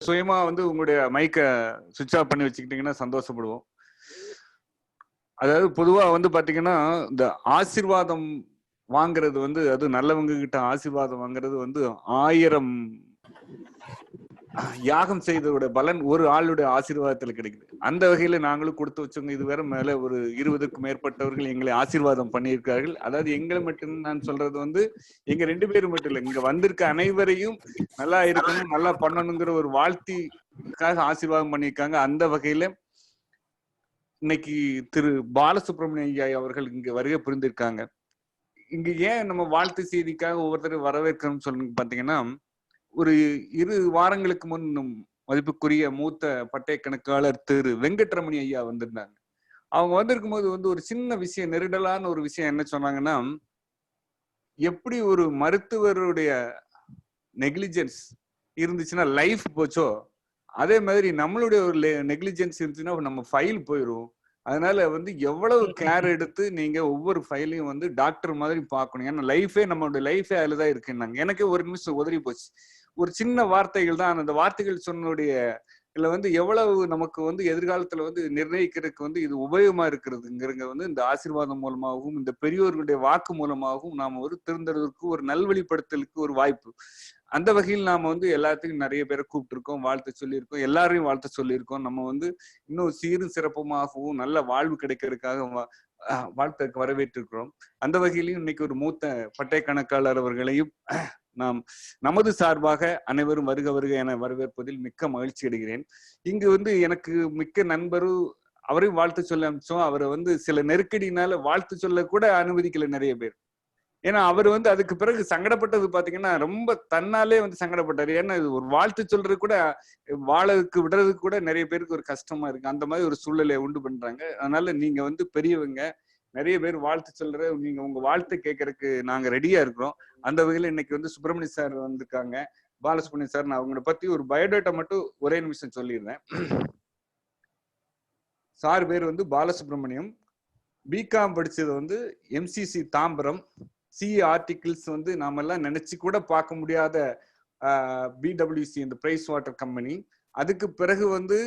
சுயமா வந்து உங்களுடைய மைக்க சுவிட்ச் ஆஃப் பண்ணி வச்சுக்கிட்டீங்கன்னா சந்தோஷப்படுவோம். அதாவது பொதுவா வந்து பாத்தீங்கன்னா, இந்த ஆசீர்வாதம் வாங்குறது வந்து, அது நல்லவங்க கிட்ட ஆசீர்வாதம் வாங்குறது வந்து 1000 யாகம் செய்ததோட பலன் ஒரு ஆளுடைய ஆசீர்வாதத்துல கிடைக்குது. அந்த வகையில நாங்களும் கொடுத்து வச்சவங்க. இதுவரை மேல ஒரு 20க்கும் மேற்பட்டவர்கள் எங்களை ஆசீர்வாதம் பண்ணியிருக்கார்கள். அதாவது எங்களை மட்டும் நான் சொல்றது வந்து, எங்க 2 பேரும் மட்டும் இல்ல. இங்க வந்திருக்க அனைவரையும் நல்லா இருக்கணும், நல்லா பண்ணணுங்கிற ஒரு வாழ்த்திக்காக ஆசீர்வாதம் பண்ணியிருக்காங்க. அந்த வகையில இன்னைக்கு திரு பாலசுப்ரமணிய ஐயா அவர்கள் இங்க வருகை புரிந்திருக்காங்க. இங்க ஏன் நம்ம வாழ்த்து செய்திக்காக ஒவ்வொருத்தரும் வரவேற்கணும்னு சொல்லுங்க பாத்தீங்கன்னா, ஒரு 2 வாரங்களுக்கு முன் மதிப்புக்குரிய மூத்த பட்டய கணக்காளர் திரு வெங்கட்ரமணி ஐயா வந்திருந்தாங்க. அவங்க வந்திருக்கும்போது வந்து ஒரு சின்ன விஷயம், நெருடலான ஒரு விஷயம் என்ன சொன்னாங்கன்னா, எப்படி ஒரு மருத்துவருடைய நெக்லிஜென்ஸ் இருந்துச்சுன்னா லைஃப் போச்சோ, அதே மாதிரி நம்மளுடைய ஒரு நெக்லிஜென்ஸ் இருந்துச்சுன்னா நம்ம ஃபைல் போயிரும். அதனால வந்து எவ்வளவு கேர் எடுத்து நீங்க ஒவ்வொரு ஃபைலையும் வந்து டாக்டர் மாதிரி பார்க்கணும். ஏன்னா லைஃபே, நம்மளுடைய லைஃபே அதுலதான் இருக்குன்னாங்க. எனக்கே ஒரு நிமிஷம் உதறி போச்சு. ஒரு சின்ன வார்த்தைகள் தான். அந்த வார்த்தைகள் சொன்னுடைய இதுல வந்து எவ்வளவு நமக்கு வந்து எதிர்காலத்துல வந்து நிர்ணயிக்கிறதுக்கு வந்து இது உபயோகமா இருக்கிறதுங்கிறங்க வந்து இந்த ஆசீர்வாதம் மூலமாகவும் இந்த பெரியோர்களுடைய வாக்கு மூலமாகவும் நாம ஒரு திருந்துறதுக்கு, ஒரு நல்வழிப்படுத்தலுக்கு ஒரு வாய்ப்பு. அந்த வகையில் நாம வந்து எல்லாத்துக்கும் நிறைய பேரை கூப்பிட்டுருக்கோம், வாழ்த்து சொல்லியிருக்கோம், எல்லாரையும் வாழ்த்து சொல்லியிருக்கோம். நம்ம வந்து இன்னும் சீரும் சிறப்புமாகவும் நல்ல வாழ்வு கிடைக்கிறதுக்காக வாழ்த்துக்கு வரவேற்றிருக்கிறோம். அந்த வகையிலையும் இன்னைக்கு ஒரு மூத்த பட்டய கணக்காளர் அவர்களையும் நாம் நமது சார்பாக அனைவரும் வருக வருக என வரவேற்பதில் மிக்க மகிழ்ச்சி அடைகிறேன். இங்கு வந்து எனக்கு மிக்க நண்பரும், அவரையும் வாழ்த்து சொல்ல அனுப்பிச்சோம். அவரை வந்து சில நெருக்கடினால வாழ்த்து சொல்ல கூட அனுமதிக்கல நிறைய பேர். ஏன்னா அவர் வந்து அதுக்கு பிறகு சங்கடப்பட்டது பாத்தீங்கன்னா, ரொம்ப தன்னாலே வந்து சங்கடப்பட்டாரு. ஏன்னா இது ஒரு வாழ்த்து சொல்றது கூட, வாழக்கு விடுறதுக்கு கூட நிறைய பேருக்கு ஒரு கஷ்டமா இருக்கு. அந்த மாதிரி ஒரு சூழ்நிலையை உண்டு பண்றாங்க. அதனால நீங்க வந்து பெரியவங்க, நிறைய பேர் வாழ்த்து சொல்ற, நீங்க உங்க வாழ்த்து கேட்கறதுக்கு நாங்க ரெடியா இருக்கிறோம். அந்த வகையில இன்னைக்கு வந்து சுப்பிரமணிய சார் வந்திருக்காங்க. பாலசுப்ரமணிய சார், நான் அவங்கள பத்தி ஒரு பயோடேட்டா மட்டும் ஒரே நிமிஷம் சொல்லிடுறேன். சார் பேர் வந்து பாலசுப்ரமணியம். பிகாம் படிச்சது வந்து எம்சிசி தாம்பரம். சிஏ ஆர்டிகிள்ஸ் வந்து நாம எல்லாம் நினைச்சு கூட பார்க்க முடியாத பிடபிள்யூசி, இந்த பிரைஸ் வாட்டர் கம்பெனி. அதுக்கு பிறகு வந்து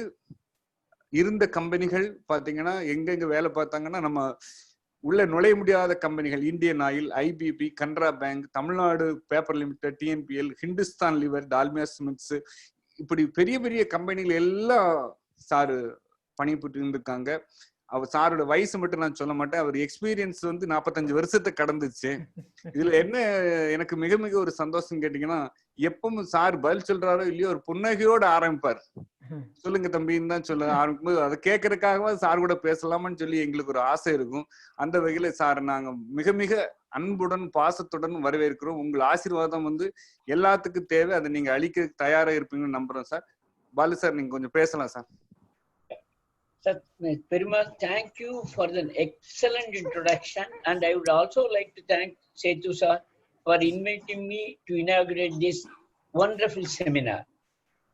இருந்த கம்பெனிகள் பாத்தீங்கன்னா, எங்கெங்க வேலை பார்த்தாங்கன்னா, நம்ம உள்ள நுழைய முடியாத கம்பெனிகள், Indian oil, IPP, Canara bank, Tamil Nadu paper limited, TNPL, Hindustan liver, Dalmia cements, இப்படி பெரிய பெரிய கம்பெனிகள் எல்லாம் சாரு பணிபுரிந்து இருந்திருக்காங்க. அவர் சாரோட வயசு மட்டும் நான் சொல்ல மாட்டேன், அவர் எக்ஸ்பீரியன்ஸ் வந்து 45 வருஷத்தை கடந்துச்சு. இதுல என்ன எனக்கு மிக மிக ஒரு சந்தோஷம் கேட்டீங்கன்னா, எப்பவும் சார் பதில் சொல்றாரோ இல்லையோ ஒரு புன்னகையோட ஆரம்பிப்பார். சொல்லுங்க தம்பின்னு தான் சொல்ல ஆரம்பிக்கும்போது அதை கேட்கறதுக்காகவா சார் கூட பேசலாமான்னு சொல்லி எங்களுக்கு ஒரு ஆசை இருக்கும். அந்த வகையில சார் நாங்க மிக மிக அன்புடன் பாசத்துடன் வரவேற்கிறோம். உங்கள் ஆசீர்வாதம் வந்து எல்லாத்துக்கும் தேவை. அதை நீங்க அளிக்க தயாரா இருப்பீங்கன்னு நம்புறோம் சார். பாலு சார், நீங்க கொஞ்சம் பேசலாம் sir. Sir, Perumal, thank you for the excellent introduction, and I would also like to thank Sethu sir for inviting me to inaugurate this wonderful seminar.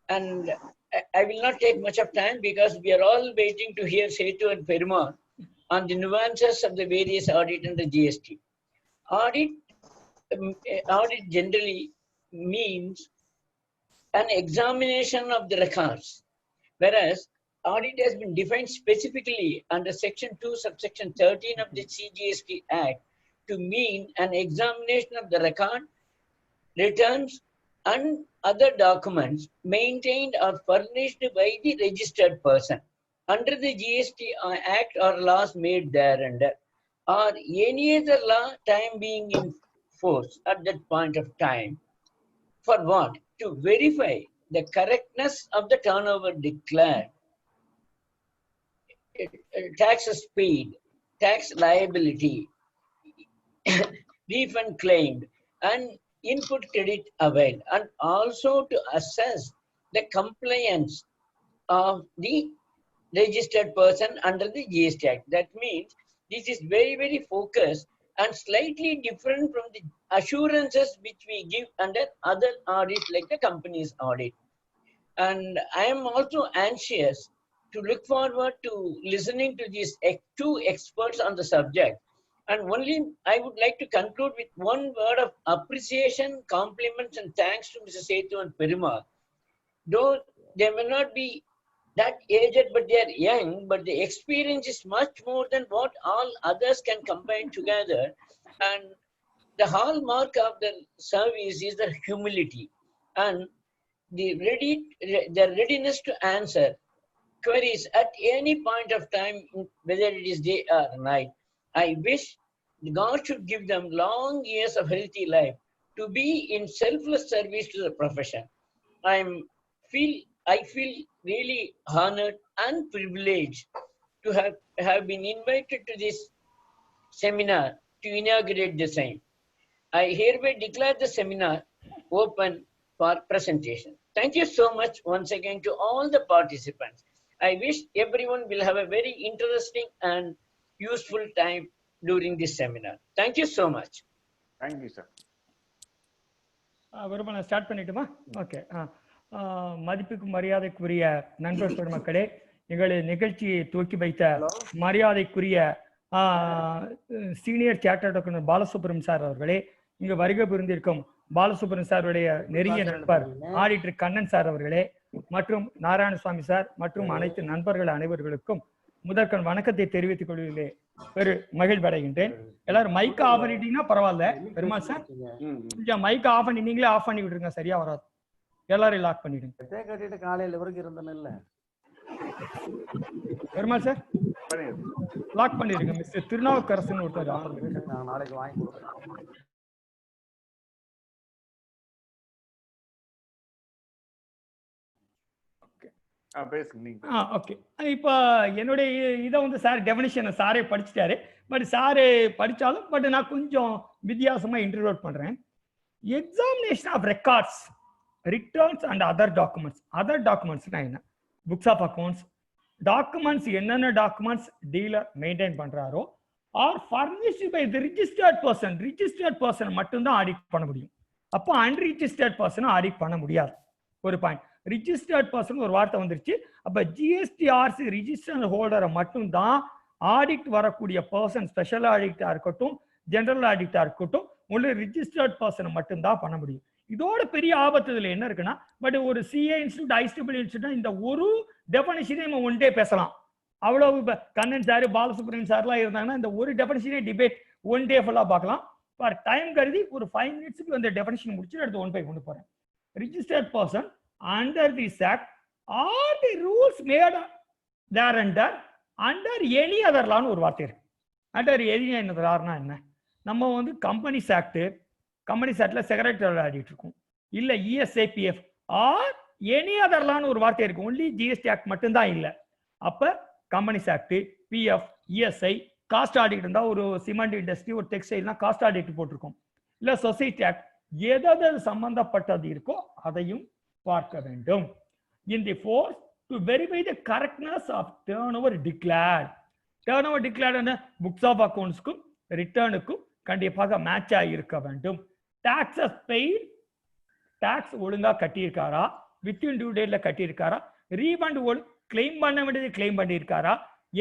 And I will not take much of time because we are all waiting to hear Sethu and Perumal on the nuances of the various audit and the GST. Audit generally means an examination of the records, whereas audit has been defined specifically under Section 2, subsection 13 of the CGST Act to mean an examination of the record, returns, and other documents maintained or furnished by the registered person under the GST Act or laws made thereunder, or any other law time being in force at that point of time. For what? To verify the correctness of the turnover declared, taxes paid, tax liability, refund claimed, and input credit availed, and also to assess the compliance of the registered person under the GST Act. That means this is very, very focused and slightly different from the assurances which we give under other audits like the company's audit. And I am also anxious to look forward to listening to these two experts on the subject. And only I would like to conclude with one word of appreciation, compliments, and thanks to Mr. Sethu and Perumal. Though they may not be that aged, but they are young, but the experience is much more than what all others can combine together. And the hallmark of the service is the humility and their readiness to answer queries at any point of time, whether it is day or night. I wish God should give them long years of healthy life to be in selfless service to the profession. I feel really honored and privileged to have been invited to this seminar to inaugurate the same. I hereby declare the seminar open for presentation. Thank you so much once again to all the participants. I wish everyone will have a very interesting and useful time during this seminar. Thank you so much. Thank you, sir. வருமா நான் start பண்ணிட்டுமா? Okay. மதிப்புக்கு மரியாதைக்குரிய நண்பர் பெருமக்களே, எங்களுடைய நிகழ்ச்சியை துவக்கி வைத்த மரியாதைக்குரிய senior chartered accountant Balasubramaniam sir அவர்களே, இங்கு வருகை புரிந்திருக்கும் பாலசுப்ரமணியம் சாருடைய நெருங்கிய நண்பர் ஆடிட்டர் கண்ணன் சார் அவர்களே, மற்றும் நாராயணசுவாமி சார் மற்றும் அனைத்து நண்பர்கள் அனைவர்களுக்கும் முதற்கண் வணக்கத்தை தெரிவித்துக் கொள்வதிலே ஒரு மகிழ்வடைகின்றேன். எல்லாரும் மைக் ஆஃப் பண்ணிட்டீங்கன்னா பரவாயில்ல. பெருமாள் சார் கொஞ்சம் மைக் ஆஃப் பண்ணி நீங்களே ஆஃப் பண்ணி விட்டுருங்க, சரியா வராது. எல்லாரும் லாக் பண்ணிடுங்க. காலையில வரைக்கும் இருந்தேன்ல பெருமாள் சார் லாக் பண்ணிருங்க. மிஸ்டர் திருநாவுக்கரசன் ஒருத்தர் நாளைக்கு வாங்கி கொடுக்குறேன். ஓகே. இப்போ என்னுடைய இதை வந்து சார் டெஃபினிஷனை சாரே படிச்சுட்டாரு. பட் சாரு படித்தாலும் பட் நான் கொஞ்சம் வித்தியாசமாக இன்ட்ரோட் பண்ணுறேன். Examination of records, returns and other documents. Other டாக்குமெண்ட்ஸ்னா என்ன? புக்ஸ் ஆஃப் அக்கௌண்ட்ஸ், டாக்குமெண்ட்ஸ் என்னென்ன டாக்குமெண்ட்ஸ் டீலர் மெயின்டைன் பண்ணுறாரோ or furnished by the registered person. Registered person மட்டும்தான் ஆடிட் பண்ண முடியும். அப்போ அன்ரிஜிஸ்டர்ட் பர்சனும் ஆடிட் பண்ண முடியாது. ஒரு பாயிண்ட். ரிஜிஸ்டர்ட் பர்சன் ஒரு வார்த்தை வந்துருச்சு. அப்ப ஜிஎஸ்டிஆர்சி ரிஜிஸ்டர் ஹோல்டரை மட்டும்தான் ஆடிட் வரக்கூடிய பர்சன், ஸ்பெஷல் ஆடிட்டா இருக்கட்டும் ஜெனரல் ஆடிட்டா இருக்கட்டும், ஒன்லி ரிஜிஸ்டர்ட் பர்சனை மட்டும்தான் பண்ண முடியும். இதோட பெரிய ஆபத்து இதுல என்ன இருக்குன்னா, பட் ஒரு சிஏ இன்ஸ்டியூட் ஐஸ்டிபிள் இன்ஸ்டியூட் இந்த ஒரு டெஃபனிஷனே நம்ம ஒன் டே பேசலாம். அவ்வளவு கண்ணன் சார் பாலசுப்ரமணியன் சார்லாம் இருந்தாங்கன்னா இந்த ஒரு டெஃபனிஷனே டிபேட் ஒன் டே ஃபுல்லா பார்க்கலாம். ஃபார் டைம் கருதி ஒரு 5 மினிட்ஸ்க்கு அந்த டெஃபனிஷன் முடிச்சு அடுத்து 1 by 1 போறேன். Registered person under this act all the rules made thereunder under any other law ஒரு வார்த்தை இருக்கு. under any other law என்ன? நம்ம வந்து கம்பெனிஸ் ஆக்ட்ல செக்ரட்டரியல் ஆடிட் இருக்கும், இல்ல இஎஸ்ஐபிஎஃப் ஆர் எனி அதர் லான்னு ஒரு வார்த்தை இருக்கு. ஒன்லி ஜிஎஸ்டி ஆக்ட் மட்டும்தான் இல்லை. அப்ப companies act, PF, ESI, cost audit இருந்தா ஒரு சிமெண்ட் இண்டஸ்ட்ரி ஒரு டெக்ஸ்டைல்னா காஸ்ட் ஆடிட் போட்டிருக்கோம். இல்ல சொசைட்டி ஆக்ட் எதாவது சம்பந்தப்பட்டது இருக்கோ அதையும் பார்க்க வேண்டும். In the force to verify the correctness of turnover declared. Turnover declared என்ன? புக்ஸ் ஆஃப் அக்கௌண்ட்ஸ்க்கும் ரிட்டர்னுக்கும் கண்டிப்பாக மேட்ச் ஆகியிருக்க வேண்டும். டாக்ஸஸ் பெய்ட், டாக்ஸ் ஒழுங்கா கட்டியிருக்காரா, வித்தின் டியூ டேட்ல கட்டியிருக்காரா, ரீஃபண்ட் கிளைம் பண்ண வேண்டியது கிளைம் பண்ணியிருக்காரா,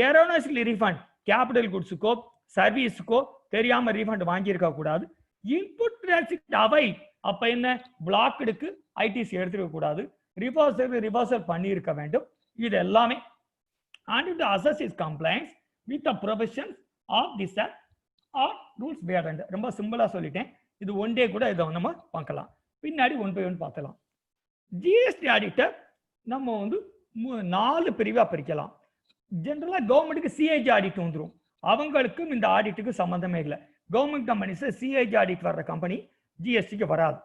ஏரோனாஸ்டிக் ரீஃபண்ட் கேபிட்டல் குட்ஸுக்கோ சர்வீஸுக்கோ தெரியாம ரீஃபண்ட் வாங்கியிருக்க கூடாது. இன்புட் டிரான்சிட் அவை, அப்ப என்ன பிளாக்டுக்கு ஐடிசி எடுத்துக்க கூடாது, ரிவர்சல் பண்ணியிருக்க வேண்டும். இது எல்லாமே and to assess his compliance with the provisions of this act or rules made under. ரொம்ப சிம்பிளா சொல்லிட்டேன். இது ஒன் டே கூட இதை நம்ம பார்க்கலாம், பின்னாடி 1 by 1 பார்க்கலாம். ஜிஎஸ்டி ஆடிட்டர் நம்ம வந்து 4 பிரிவா பிரிக்கலாம். ஜெனரலா கவர்மெண்ட்டுக்கு சிஏஜி ஆடிட் வந்துடும், அவங்களுக்கும் இந்த ஆடிட்டுக்கு சம்பந்தமே இல்லை. கவர்மெண்ட் கம்பெனிஸ் சிஏஜி ஆடிட் வர்ற கம்பெனி ஜிஎஸ்டிக்கு வராது.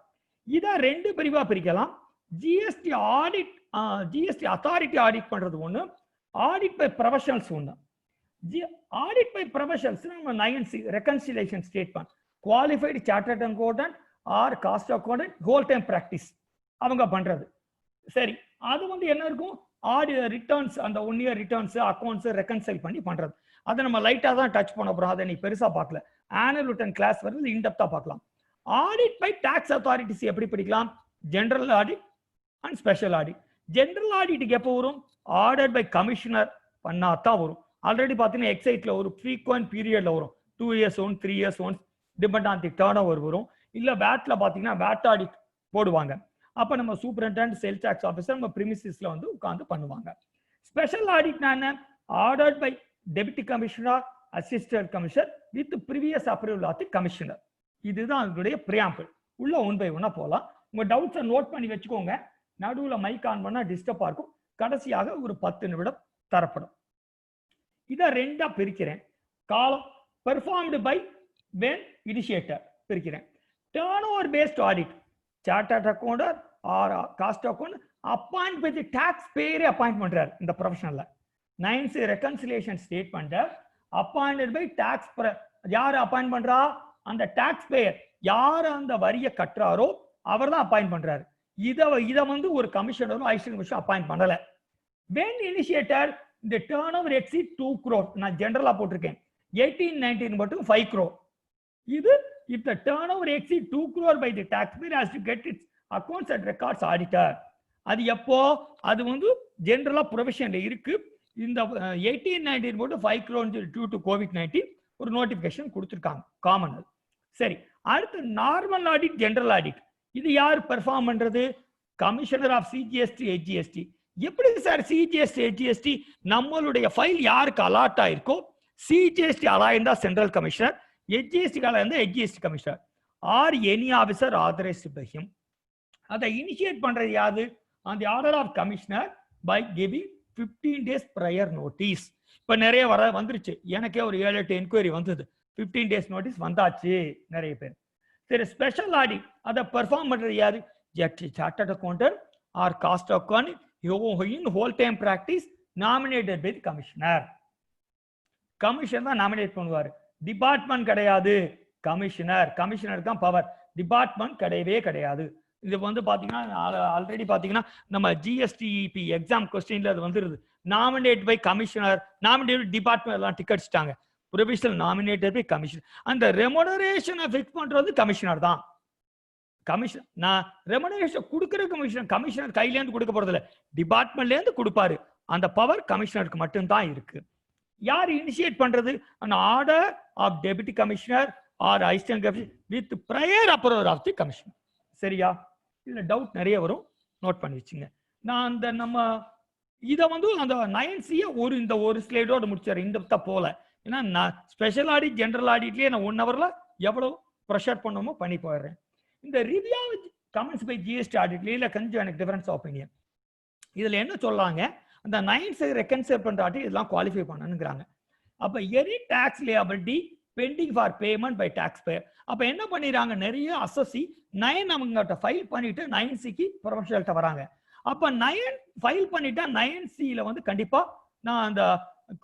இதை 2 பிரிவா பிரிக்கலாம். GST audit, GST authority audit பண்றது ஒண்ணு, ஆடிட் பை ப்ரொஃபஷனல்ஸ் ஒண்ணு. ஆடிட் பை ப்ரொஃபஷனல்ஸ் நம்ம 9C reconciliation statement, qualified chartered accountant or cost accountant whole time practice அவங்க பண்றது. சரி, அது வந்து என்ன இருக்கும்? ரிட்டர்ன்ஸ், அந்த 1 year ரிட்டர்ன்ஸ் அக்கௌண்ட்ஸ் ரெகன்சைல் பண்ணி பண்றது. அதை நம்ம லைட்டா தான் டச் பண்ண போறோம், அதை நீ பெருசா பார்க்கல. ஆனுவல் ரிட்டர்ன் கிளாஸ் வருது, இன்டெப்தா பார்க்கலாம். ஆடிட் பை டாக்ஸ் அத்தாரிட்டிஸ் எப்படி படிக்கலாம்? General audit and special audit. General ஆடிட்டுக்கு எப்போ வரும்? ஆர்டர் பை கமிஷனர் பண்ணாதான் வரும். ஆல்ரெடி பார்த்தீங்கன்னா எக்ஸைட்ல ஒரு ஃப்ரீக்வென்ட் பீரியட்ல வரும், 2 years once 3 years once depend on the turn over வரும். இல்ல வேட்ல பாத்தீங்கன்னா வேட் ஆடிட் போடுவாங்க. அப்ப நம்ம சூப்பரண்டன்ட் சேல் டாக்ஸ் ஆஃபீஸர் நம்ம பிரிமிசிஸ்ல வந்து உட்கார்ந்து பண்ணுவாங்க. Special audit ordered by deputy commissioner assistant commissioner with previous approval of the commissioner. இதுதான் அதனுடைய பிரியாம்பிள். உள்ள ஒன் பை ஒன்னா போகலாம். உங்க டவுட்ஸை நோட் பண்ணி வச்சுக்கோங்க. நடுவில் மைக் ஆன் பண்ணா டிஸ்டர்பா இருக்கும். கடைசியாக ஒரு 10 நிமிடம் தரப்படும். இதை ரெண்டா பிரிக்கிறேன். காலம் பெர்ஃபார்ம்டு பை வென் இனிஷியேட்டர் பிரிக்கிறேன். Turn over based audit chartered accountant or cost account appoint by the tax பேயரே அப்பாயிண்ட் பண்றாரு. இந்த ப்ரொஃபஷனல்ல 9th reconciliation statement appointed by tax யார் அப்பாயிண்ட் பண்றா? அந்த டாக்ஸ் பேயர் யார் அந்த வரியை கட்டுறாரோ அவர் தான் அப்பாயிண்ட் பண்றாரு. இதை வந்து ஒரு கமிஷனரும் அசிஸ்டன்ட் கமிஷனர் அப்பாயிண்ட் பண்ணல. வென் இனிஷியேட்டர் இந்த டர்ன் ஓவர் எக்ஸீட் 2 crore நான் ஜெனரலா போட்டிருக்கேன். 18-19 மட்டும் 5 crore. இது if the turnover exceed 2 crore by the taxpayer has to get its accounts and records auditor. அது எப்போ? அது வந்து ஜெனரலா ப்ரொவிஷன்ல இருக்கு. இந்த 18-19 மட்டும் 5 crore due to COVID-19 ஒரு நோட்டிபிகேஷன் கொடுத்திருக்காங்க காமன். சரி, அடுத்து நார்மல் ஆடிட் ஜெனரல் ஆடிட். இது யார் பெர்ஃபார்ம் பண்றது? Commissioner of CGST SGST. எப்படி சார் சிஜிஎஸ்டி ஹெச்ஜிஎஸ்டி நம்மளுடைய ஃபைல் யாருக்கு அலாட் ஆயிருக்கோ சிஜிஎஸ்டி அலாயிருந்தா சென்ட்ரல் கமிஷனர், ஹெச்ஜிஎஸ்டி அலாயிருந்தா SGST commissioner or any officer authorized by him. அதை இனிஷியேட் பண்றது யாது? On the order of commissioner by giving 15 days prior notice. இப்ப நிறைய வந்துருச்சு. எனக்கே ஒரு 7-8 என்கொயரி வந்தது. 15 days நோட்டீஸ் வந்தாச்சு நிறைய பேர். சரி, ஸ்பெஷல் ஆடிட் அதை பெர்ஃபார்ம் பண்றது யாரு? Chartered accountant or cost account in whole time practice nominated by the commissioner. Commissioner தான் நாமினேட் பண்ணுவாரு. டிபார்ட்மெண்ட் கிடையாது, கமிஷனர். கமிஷனருக்கு தான் பவர், டிபார்ட்மெண்ட் கிடையவே கிடையாது. இது வந்து பாத்தீங்கன்னா ஆல்ரெடி பாத்தீங்கன்னா நம்ம ஜிஎஸ்டிபி எக்ஸாம் கொஸ்டின்ல அது வந்துருது. Nominate by commissioner, nominate department எல்லாம் டிக்கெட்ஸ்டாங்க. Provisional nominated by commissioner. அந்த ரெமுனரேஷனை ஃபிக்ஸ் பண்றது கமிஷனர் தான். கமிஷன் நான் ரெமுனரேஷன் கொடுக்கிற கமிஷனர் கையில இருந்து கொடுக்க போறது இல்ல, டிபார்ட்மெண்ட்ல இருந்து கொடுப்பாரு. அந்த பவர் கமிஷனருக்கு மட்டும்தான் இருக்கு. யார் இனிஷியேட் பண்றது? an order of deputy commissioner or assistant commissioner with prior approval of the commissioner. சரியா? இதுல டவுட் நிறைய வரும், நோட் பண்ணி வச்சுங்க. நான் அந்த நம்ம இதை வந்து அந்த 9C இந்த ஒரு ஸ்லைடோட முடிச்சாரு. இந்த போல ஏன்னா நான் ஸ்பெஷல் ஆடிட் ஜெனரல் ஆடிட்லயே நான் 1 hourல எவ்வளவு ப்ரெஷர் பண்ணணுமோ பண்ணி போயிடுறேன். இந்த ரிவ்யூ கமெண்ட்ஸ் பை ஜிஎஸ்டி ஆடிட்ல இல்ல கொஞ்சம் எனக்கு டிஃபரன்ஸ் ஒப்பீனியன். இதுல என்ன சொல்றாங்க? அந்த 9th ரெகன்சில் பண்ற ஆடிட் இதெல்லாம் குவாலிஃபை பண்ணணுங்கிறாங்க. அப்ப any tax liability pending for payment by tax payer. அப்ப என்ன பண்ணிடுறாங்க? நிறைய அசசி 9 அவங்ககிட்ட ஃபைல் பண்ணிட்டு 9Cக்கு ப்ரொஃபஷனல்கிட்ட வராங்க. அப்ப 9 ஃபைல் பண்ணிட்டா 9Cல வந்து கண்டிப்பா நான் அந்த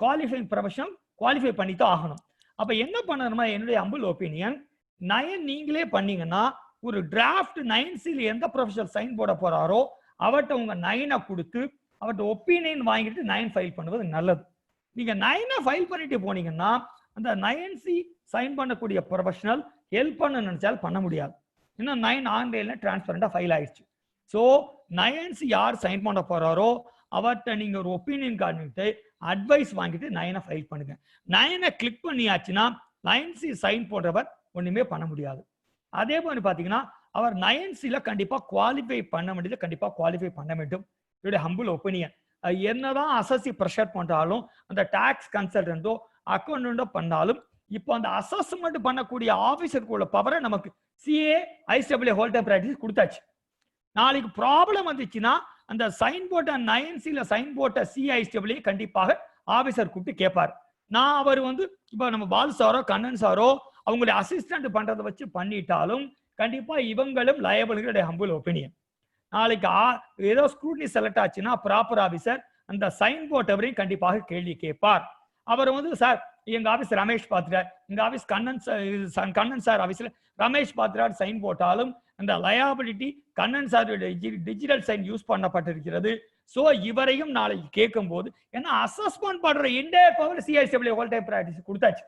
குவாலிஃபைங் ப்ரொஃபஷனல் குவாலிஃபை பண்ணித்தான் ஆகணும். அப்ப என்ன பண்ணணுமா? என்னுடைய ஹம்பிள் ஒப்பீனியன் 9 நீங்களே பண்ணீங்கன்னா ஒரு டிராஃப்ட் 9Cல எந்த ப்ரொஃபஷனல் சைன் போட போறாரோ அவர்கிட்ட உங்க 9 கொடுத்து அவர்கிட்ட ஒப்பீனியன் வாங்கிட்டு 9 ஃபைல் பண்ணுவது நல்லது. நீங்க 9 ஃபைல் பண்ணிட்டு போனீங்கன்னா அந்த 9C சைன் பண்ணக்கூடிய ப்ரொஃபஷனல் ஹெல்ப் பண்ண நினைச்சால் பண்ண முடியாது. இன்னும் 9 ஆன்லைன்ல டிரான்ஸ்பரண்டா ஃபைல் ஆயிடுச்சு. ஸோ 9C யார் சைன் பண்ண போறாரோ அவர்கிட்ட நீங்க ஒரு ஒப்பீனியன் கார்டு அட்வைஸ் வாங்கிட்டு 9 ஃபைல் பண்ணுங்க. 9 கிளிக் பண்ணியாச்சுன்னா 9C சைன் போடுறவர் ஒண்ணுமே பண்ண முடியாது. அதே மாதிரி பாத்தீங்கன்னா அவர் 9Cல கண்டிப்பா குவாலிஃபை பண்ண வேண்டியது கண்டிப்பா குவாலிஃபை பண்ண வேண்டும். என்னுடைய ஹம்பிள் ஒப்பீனியன். என்னதான் அசசி ப்ரெஷர் பண்றாலும் அந்த டாக்ஸ் கன்சல்டன்டோ அக்கௌண்டோ பண்ணாலும் இப்போ அந்த அசஸ்மெண்ட் பண்ணக்கூடிய ஆபீசருக்கு உள்ள பவரை நமக்கு CA ICW whole time practice கொடுத்தாச்சு. நாளைக்கு ப்ராப்ளம் வந்துச்சுன்னா அந்த சைன் போட்ட 9Cல சைன் போட்ட சிஐசிடபிள்யூ கண்டிப்பாக ஆபீசர் கூப்பிட்டு கேட்பார். நான் அவர் வந்து இப்போ நம்ம பால் சாரோ கண்ணன் சாரோ அவங்களுடைய அசிஸ்டன்ட் பண்றதை வச்சு பண்ணிட்டாலும் கண்டிப்பா இவங்களும் லயபிளுடைய ஹம்பிள் ஒப்பீனியன். நாளைக்கு ஏதோ ஸ்க்ரூட்னி செலக்ட் ஆச்சுன்னா ப்ராப்பர் ஆபீசர் அந்த சைன் போட்டவரையும் கண்டிப்பாக கேள்வி கேட்பார். அவர் வந்து சார் எங்க ஆபீஸ் ரமேஷ் பாத்துறார், எங்க ஆபீஸ் கண்ணன் சார் ஆபீஸ்ல ரமேஷ் பாத்துறார் சைன் போட்டாலும் அந்த liability Kannan sir digital sign use பண்ணப்பட்டிருக்கிறது. சோ இவரையும் நாளைக்கு கேட்கும் போது ஏன்னா அசஸ்மெண்ட் பண்ற entire power CICW whole time practice கொடுத்தாச்சு.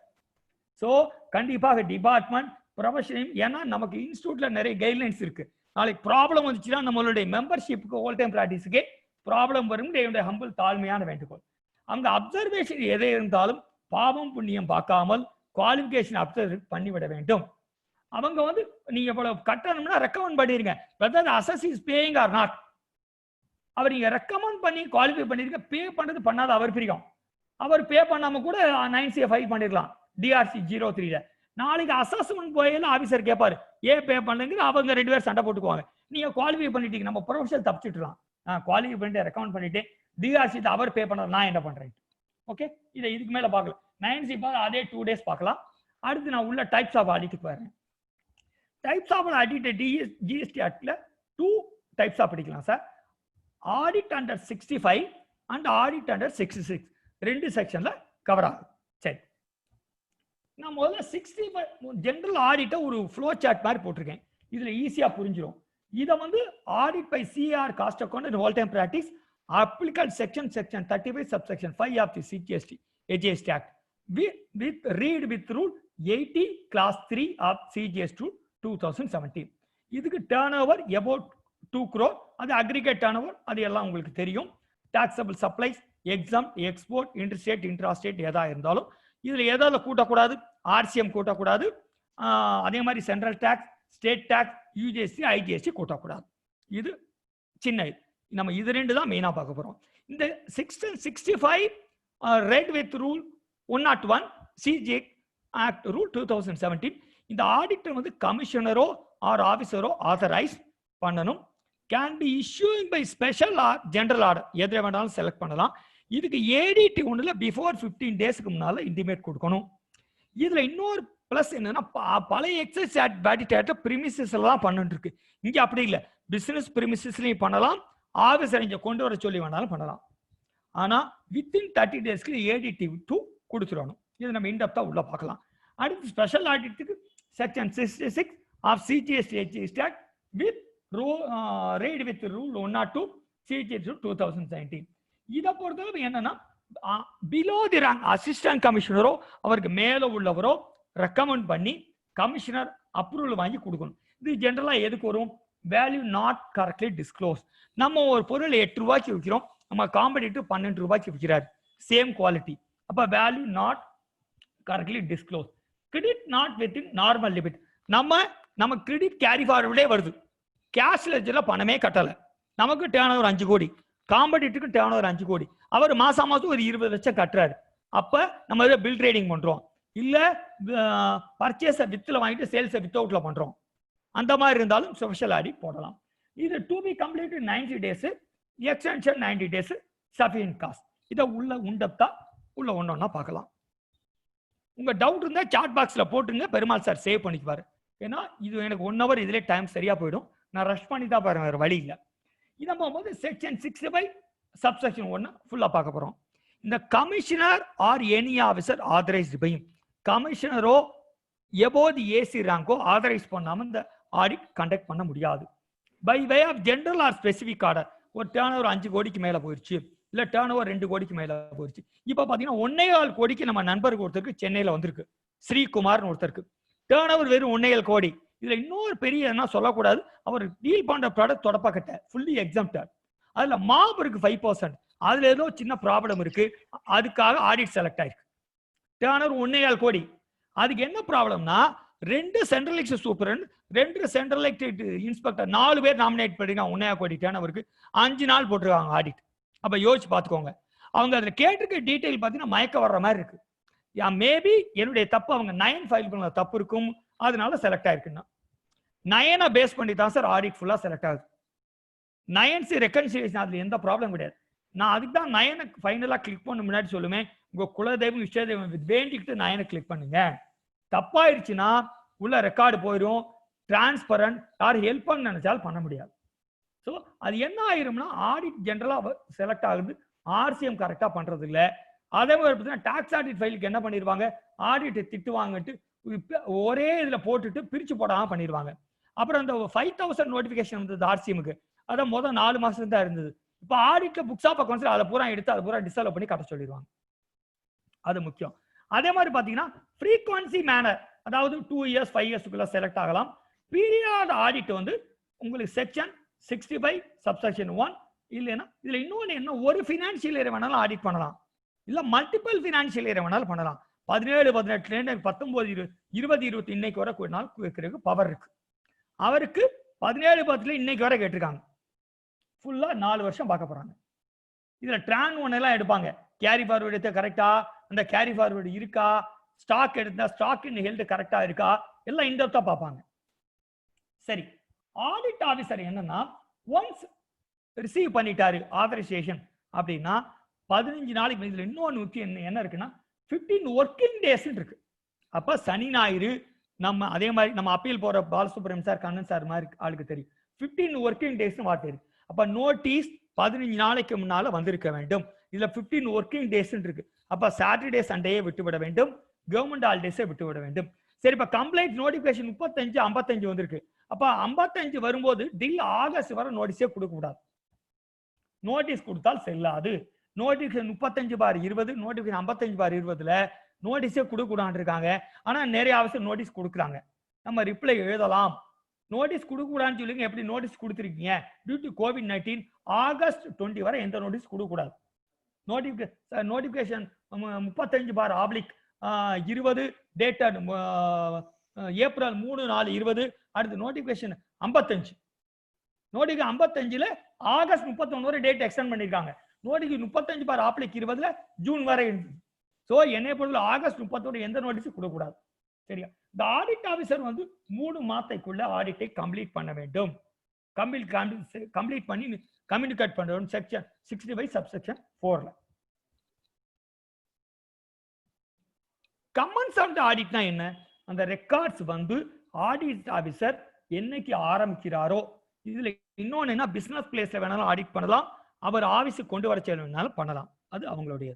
சோ கண்டிப்பாக டிபார்ட்மெண்ட் ப்ரொஃபஷனல் ஏன்னா நமக்கு இன்ஸ்டியூட்ல நிறைய கைட்லைன்ஸ் இருக்கு. நாளைக்கு ப்ராப்ளம் வந்துச்சுன்னா நம்மளுடைய மெம்பர்ஷிப்புக்கு ஹோல் டைம் பிராக்டிஸுக்கு ப்ராப்ளம் வரும். என்னுடைய ஹம்பிள் தாழ்மையான வேண்டுகோள். அங்க அப்சர்வேஷன் எதை இருந்தாலும் பாவம் புண்ணியம் பார்க்காமல் குவாலிஃபிகேஷன் அப்சர்வ் பண்ணிவிட வேண்டும். அவங்க வந்து நீங்க இவ்வளவு கட்டணும்னா ரெக்கமெண்ட் பண்ணிருங்க whether the assessor is paying or not. அவர் நீங்க ரெக்கமெண்ட் பண்ணி குவாலிஃபை பண்ணிருக்க, பே பண்றது பண்ணாத அவர் பிரிக்கும். அவர் பே பண்ணாம கூட 9C ஃபைல் பண்ணிடலாம் DRC 03ல. நாளைக்கு அசஸ்மெண்ட் போயில ஆபீசர் கேட்பாரு ஏன் பே பண்ணுங்க, அவங்க 2 பேரும் சண்டை போட்டுக்குவாங்க. நீங்க குவாலிஃபை பண்ணிட்டீங்க, நம்ம ப்ரொஃபஷனல் தப்பிச்சுட்டுலாம். குவாலிஃபை பண்ணிட்டு ரெக்கமெண்ட் பண்ணிட்டு DRC அவர் பே பண்ண நான் என்ன பண்றேன். ஓகே, இதை இதுக்கு மேல பார்க்கலாம். 9C அதே 2 days பார்க்கலாம். அடுத்து நான் உள்ள டைப்ஸ் ஆஃப் ஆடிட்டுக்கு வரேன். டைப்ஸ் ஆஃப் ஆடிட் GST ஆக்ட்ல 2 டைப்ஸ் ஆஃப் படிக்கலாம் sir. Audit under 65 and audit under 66 2 செக்ஷன்ல கவர் ஆகும். சரி, நான் முதல்ல 65 ஜெனரல் ஆடிட்ட ஒரு ஃப்ளோ சார்ட் மாதிரி போட்டிருக்கேன். இதுல ஈஸியா புரிஞ்சிடும். இதை வந்து audit by CR cost account and whole time practice applicable section 35 subsection 5 of the CGST Act with read with rule 80 class 3 of CGST 2017. இதுக்கு turnover about 2 crore, அது aggregate turnover, அது எல்லாம் உங்களுக்கு தெரியும். taxable supplies, exempt, export, interstate, intrastate எதா இருந்தாலும் இதுல எதால கூட்டக்கூடாது, RCM கூட்டக்கூடாது, அதே மாதிரி central tax, state tax, UGST, IGST கூட்டக்கூடாது. இது சின்ன நம்ம இது 2 தான் மெயினா பார்க்க போறோம். இந்த 65 read with rule 101 CG Act rule 2017. இந்த ஆடிட்டர் வந்து கமிஷனரோ ஆர் ஆபீசரோ ஆத்தரைஸ் பண்ணணும். Can be issuing by special or general order, எதை வேணாலும் செலக்ட் பண்ணலாம். இதுக்கு ADT 1ல பிஃபோர் 15 டேஸ்க்கு முன்னால இன்டிமேட் கொடுக்கணும். இதுல இன்னொரு பிளஸ் என்னன்னா, பழைய எக்ஸைஸ் ஆக்ட் பிரிமிசஸ்ல தான் பண்ணிட்டு இருக்கு. இங்க அப்படி இல்லை, பிசினஸ் பிரிமிசஸ்லயும் பண்ணலாம், ஆபீசர் இங்க கொண்டு வர சொல்லி வேணாலும் பண்ணலாம். ஆனா வித்தின் 30 டேஸ்க்கு ADT 2 கொடுத்துடணும். இது நம்ம இன்டெப்தா உள்ள பார்க்கலாம். அடுத்து ஸ்பெஷல் ஆடிட்டுக்கு section 66 of CGST Act with read with rule 102 CGST 2017. இதை பொறுத்தவரை என்னன்னா, பிலோ தி ரேங்க் அசிஸ்டன்ட் கமிஷனரோ அவருக்கு மேல உள்ளவரோ ரெக்கமெண்ட் பண்ணி கமிஷனர் அப்ரூவல் வாங்கி கொடுக்கணும். இது ஜெனரலா எதுக்கு வரும்? Value not correctly disclose. நம்ம ஒரு பொருள் 8 ரூபாய்க்கு விற்கிறோம், நம்ம காம்படிட்டிவ் 12 ரூபாய்க்கு விற்கிறார், சேம் குவாலிட்டி. அப்ப value not correctly disclose. Credit not within normal limit. நம்ம கிரெடிட் கேரி ஃபார்வர்டே வருது, கேஷ் லெட்ஜர்ல பணமே கட்டல, நமக்கு டேர்ன் ஓவர் 5 கோடி, காம்படிட்டிவ்க்கு டேர்ன் ஓவர் 5 கோடி, அவர் மாசம் ஒரு 20 லட்சம் கட்டுறாரு. அப்ப நம்ம பில் ட்ரேடிங் பண்றோம், இல்ல பர்ச்சேஸ் வித்துல வாங்கிட்டு சேல்ஸ் வித் அவுட்ல பண்றோம். அந்த மாதிரி இருந்தாலும் ஸ்பெஷல் ஆடிட் போடலாம். இது to be completed 90 days, extension 90 days, sufficient cost. இதை உள்ள உண்டப்தா உள்ள ஒன்னொன்னா பார்க்கலாம். உங்க டவுட் இருந்தா சாட் பாக்ஸ்ல போட்டுருங்க, பெருமாள் சார் சேவ் பண்ணிக்குவாரு. ஏன்னா இது எனக்கு 1 hour இதுல டைம் சரியா போயிடும், நான் ரஷ் பண்ணி தான் பாருங்க, வேற வழி இல்லை. இதை போகும்போது செக்ஷன் 65 சப்செக்ஷன் 1 ஃபுல்லா பார்க்க போறோம். இந்த commissioner or any officer authorized by கமிஷனரோ எபோது ஏசி ரேங்கோ ஆதரைஸ் பண்ணாம இந்த ஆடிட் கண்டக்ட் பண்ண முடியாது. By way of general or specific order, ஒரு டேர்ன் ஓவர் 5 கோடிக்கு மேல போயிடுச்சு, இல்ல டேர்ன் ஓவர் 2 கோடிக்கு மேல போயிடுச்சு. இப்ப பாத்தீங்கன்னா 1.25 கோடிக்கு நம்ம நண்பருக்கு ஒருத்தருக்கு சென்னையில வந்திருக்கு, ஸ்ரீகுமார்னு ஒருத்தருக்கு, டேர்ன் ஓவர் வெறும் 1.25 கோடி. இதுல இன்னொரு பெரிய என்ன சொல்லக்கூடாது, அவர் டீல் பண்ற ப்ராடக்ட் தொடப்பக்கட்ட ஃபுல்லி எக்ஸம்ப்டட், அதுல மாப் இருக்கு 5%, அதுல ஏதோ சின்ன ப்ராப்ளம் இருக்கு, அதுக்காக ஆடிட் செலக்ட் ஆயிருக்கு. டேர்ன் ஓவர் 1.25 கோடி. அதுக்கு என்ன ப்ராப்ளம்னா, 2 central election superintendent, 2 central elected inspector, 4 பேர் நாமினேட் பண்ணிருக்காங்க 1.25 கோடி டேர்ன் ஓவருக்கு, 5 நாள் போட்டிருக்காங்க ஆடிட். அப்ப யோசிச்சு பாத்துக்கோங்க. அவங்க அதுல கேட்டிருக்க டீடைல் பாத்தீங்கன்னா மயக்க வர்ற மாதிரி இருக்கு. மேபி என்னுடைய தப்பு, அவங்க 9 ஃபைல் பண்ண தப்பு இருக்கும், அதனால செலக்ட் ஆயிருக்குன்னா 9 பேஸ் பண்ணி தான் சார் ஆடிட் ஃபுல்லா செலக்ட் ஆகுது. 9C ரெக்கன்சிலியேஷன் அதுல எந்த ப்ராப்ளம் கிடையாது. நான் அதுக்கு தான் 9 ஃபைனலா கிளிக் பண்ண முன்னாடி சொல்லுவேன், உங்க குலதெய்வம் இஷ்டதெய்வம் வேண்டிக்கிட்டு 9 கிளிக் பண்ணுங்க. தப்பாயிருச்சுன்னா உள்ள ரெக்கார்டு போயிடும், டிரான்ஸ்பரண்ட், யார் ஹெல்ப் பண்ண நினைச்சாலும் பண்ண முடியாது. ஸோ அது என்ன ஆயிரும்னா, ஆடிட் ஜெனரலா செலக்ட் ஆகுது, RCM கரெக்டா பண்றது இல்லை. அதே மாதிரி டாக்ஸ் ஆடிட் ஃபைலுக்கு என்ன பண்ணிடுவாங்க, ஆடிட் திட்டுவாங்கட்டு ஒரே இதுல போட்டுட்டு பிரிச்சு போடாம பண்ணிடுவாங்க. அப்புறம் அந்த 5000 நோட்டிபிகேஷன் வந்தது RCMக்கு, அதான் முதல் 4 மாசம் தான் இருந்தது. இப்போ ஆடிட்ல புக்ஸ் ஆஃப் அக்கௌண்ட்ஸ் அதை பூரா எடுத்து அதை பூரா டிசால்வ் பண்ணி கட்ட சொல்லிடுவாங்க. அது முக்கியம். அதே மாதிரி பாத்தீங்கன்னா ஃப்ரீக்வன்சி மேனர், அதாவது 2 years 5 yearsக்குள்ள செலக்ட் ஆகலாம். பீரியட் ஆடிட் வந்து உங்களுக்கு செக்ஷன் 65 சப்செக்ஷன் 1 இல்லைன்னா இதுல இன்னொன்னு என்ன, ஒரு ஃபினான்ஷியல் இயர் வேணாலும் ஆடிட் பண்ணலாம், இல்ல மல்டிபிள் ஃபினான்ஷியல் இயர் வேணாலும் பண்ணலாம். 17, 18 19, 20, 20 இன்னைக்கு வரை நாள் கேட்கறதுக்கு பவர் இருக்கு. அவருக்கு 17, 10 இன்னைக்கு வரை கேட்டிருக்காங்க. ஃபுல்லா 4 வருஷம் பார்க்க போறாங்க. இதுல ட்ரான் ஒன் எல்லாம் எடுப்பாங்க. கேரி ஃபார்வர்டு எடுத்த கரெக்டா, அந்த கேரி ஃபார்வர்டு இருக்கா, ஸ்டாக் எடுத்தா ஸ்டாக் இன் ஹெல்த் கரெக்டா இருக்கா, எல்லாம் இன்டெப்தா பார்ப்பாங்க. சரி, ஆடிட் ஆபீசர் என்னன்னா ஒன்ஸ் ரிசீவ் பண்ணிட்டாரு ஆதரைசேஷன் அப்படின்னா 15 நாளைக்கு. இதுல இன்னொன்று முக்கியம் என்ன இருக்குன்னா 15 ஒர்க்கிங் டேஸ் இருக்கு. அப்ப சனி ஞாயிறு நம்ம அதே மாதிரி நம்ம அப்பீல் போற பாலசுப்ரமணியம் சார், கண்ணன் சார் மாதிரி ஆளுக்கு தெரியும் 15 ஒர்க்கிங் டேஸ் வார்த்தை இருக்கு. அப்ப நோட்டீஸ் 15 நாளைக்கு முன்னால வந்திருக்க வேண்டும். இதுல 15 ஒர்க்கிங் டேஸ் இருக்கு. அப்ப சாட்டர்டே சண்டேயே விட்டுவிட வேண்டும், கவர்மெண்ட் ஹாலிடேஸை விட்டுவிட வேண்டும். சரி, இப்ப கம்ப்ளைண்ட் நோட்டிபிகேஷன் 35, 55 வந்திருக்கு. அப்ப 55 வரும்போது டில் ஆகஸ்ட் வரை நோட்டீஸே கொடுக்க கூடாது. நோட்டீஸ் கொடுத்தால் செல்லாது. நோட்டிபிகேஷன் 35/20, நோட்டிபிகேஷன் 55/20ல நோட்டீஸே கொடுக்கூடாது இருக்காங்க. ஆனா நிறைய அவசியம் நோட்டீஸ் கொடுக்குறாங்க. நம்ம ரிப்ளை எழுதலாம். நோட்டீஸ் கொடுக்கூடாதுன்னு சொல்லுங்க. எப்படி நோட்டீஸ் கொடுத்துருக்கீங்க? டியூ டு COVID-19 ஆகஸ்ட் 20 வரை எந்த நோட்டீஸ் கொடுக்கூடாது. Notification 35/20 dated April 3/4/20. அடுத்து நோட்டிபிகேஷன் 55. நோட்டிபிகேஷன் 55ல ஆகஸ்ட் 31 வரை டேட் எக்ஸ்டெண்ட் பண்ணிருக்காங்க. நோட்டிபிகேஷன் 35/20ல ஜூன் வரை இருந்தது. சோ என்னை பொறுத்தவரை ஆகஸ்ட் 31 எந்த நோட்டீஸ் கொடுக்கக்கூடாது. சரியா? இந்த ஆடிட் ஆபீசர் 3 மாதத்துக்குள்ள ஆடிட்டை கம்ப்ளீட் பண்ண வேண்டும். கம்ப்ளீட் பண்ணி கம்யூனிகேட் பண்ண வேண்டும். செக்ஷன் 65 சப்செக்ஷன் 4ல. கமெண்ட்ஸ் ஆன் தி ஆடிட்னா என்ன? அந்த ரெக்கார்ட்ஸ் ஆடிட் ஆபீசர் என்னைக்கு ஆரம்பிக்கிறாரோ, இதுல இன்னொன்னு என்ன, பிசினஸ் பிளேஸ்ல வேணாலும் ஆடிட் பண்ணலாம், அவர் ஆபீஸுக்கு கொண்டு வர வேணாலும் பண்ணலாம். அது அவங்களுடைய.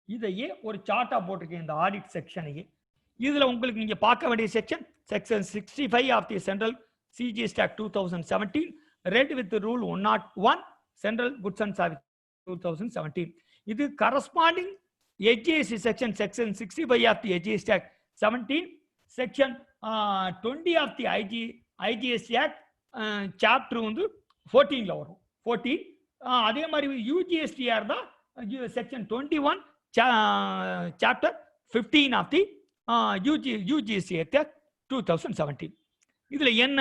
இதையே ஒரு சார்ட்டா போட்டிருக்கேன் இந்த ஆடிட் செக்ஷனையே. இதுல உங்களுக்கு நீங்க பார்க்க வேண்டிய section 65 of the central CGS Act 2017 read with rule 101 Central Goods and Services 2017. இது corresponding AGST section 65 of the AGST Act 17, section 20 of the IGST Act chapter 14ல வரும். 14 அதே மாதிரி UGSTR தான் section 21 chapter 15 of the UGST Act 2017. இதுல என்ன,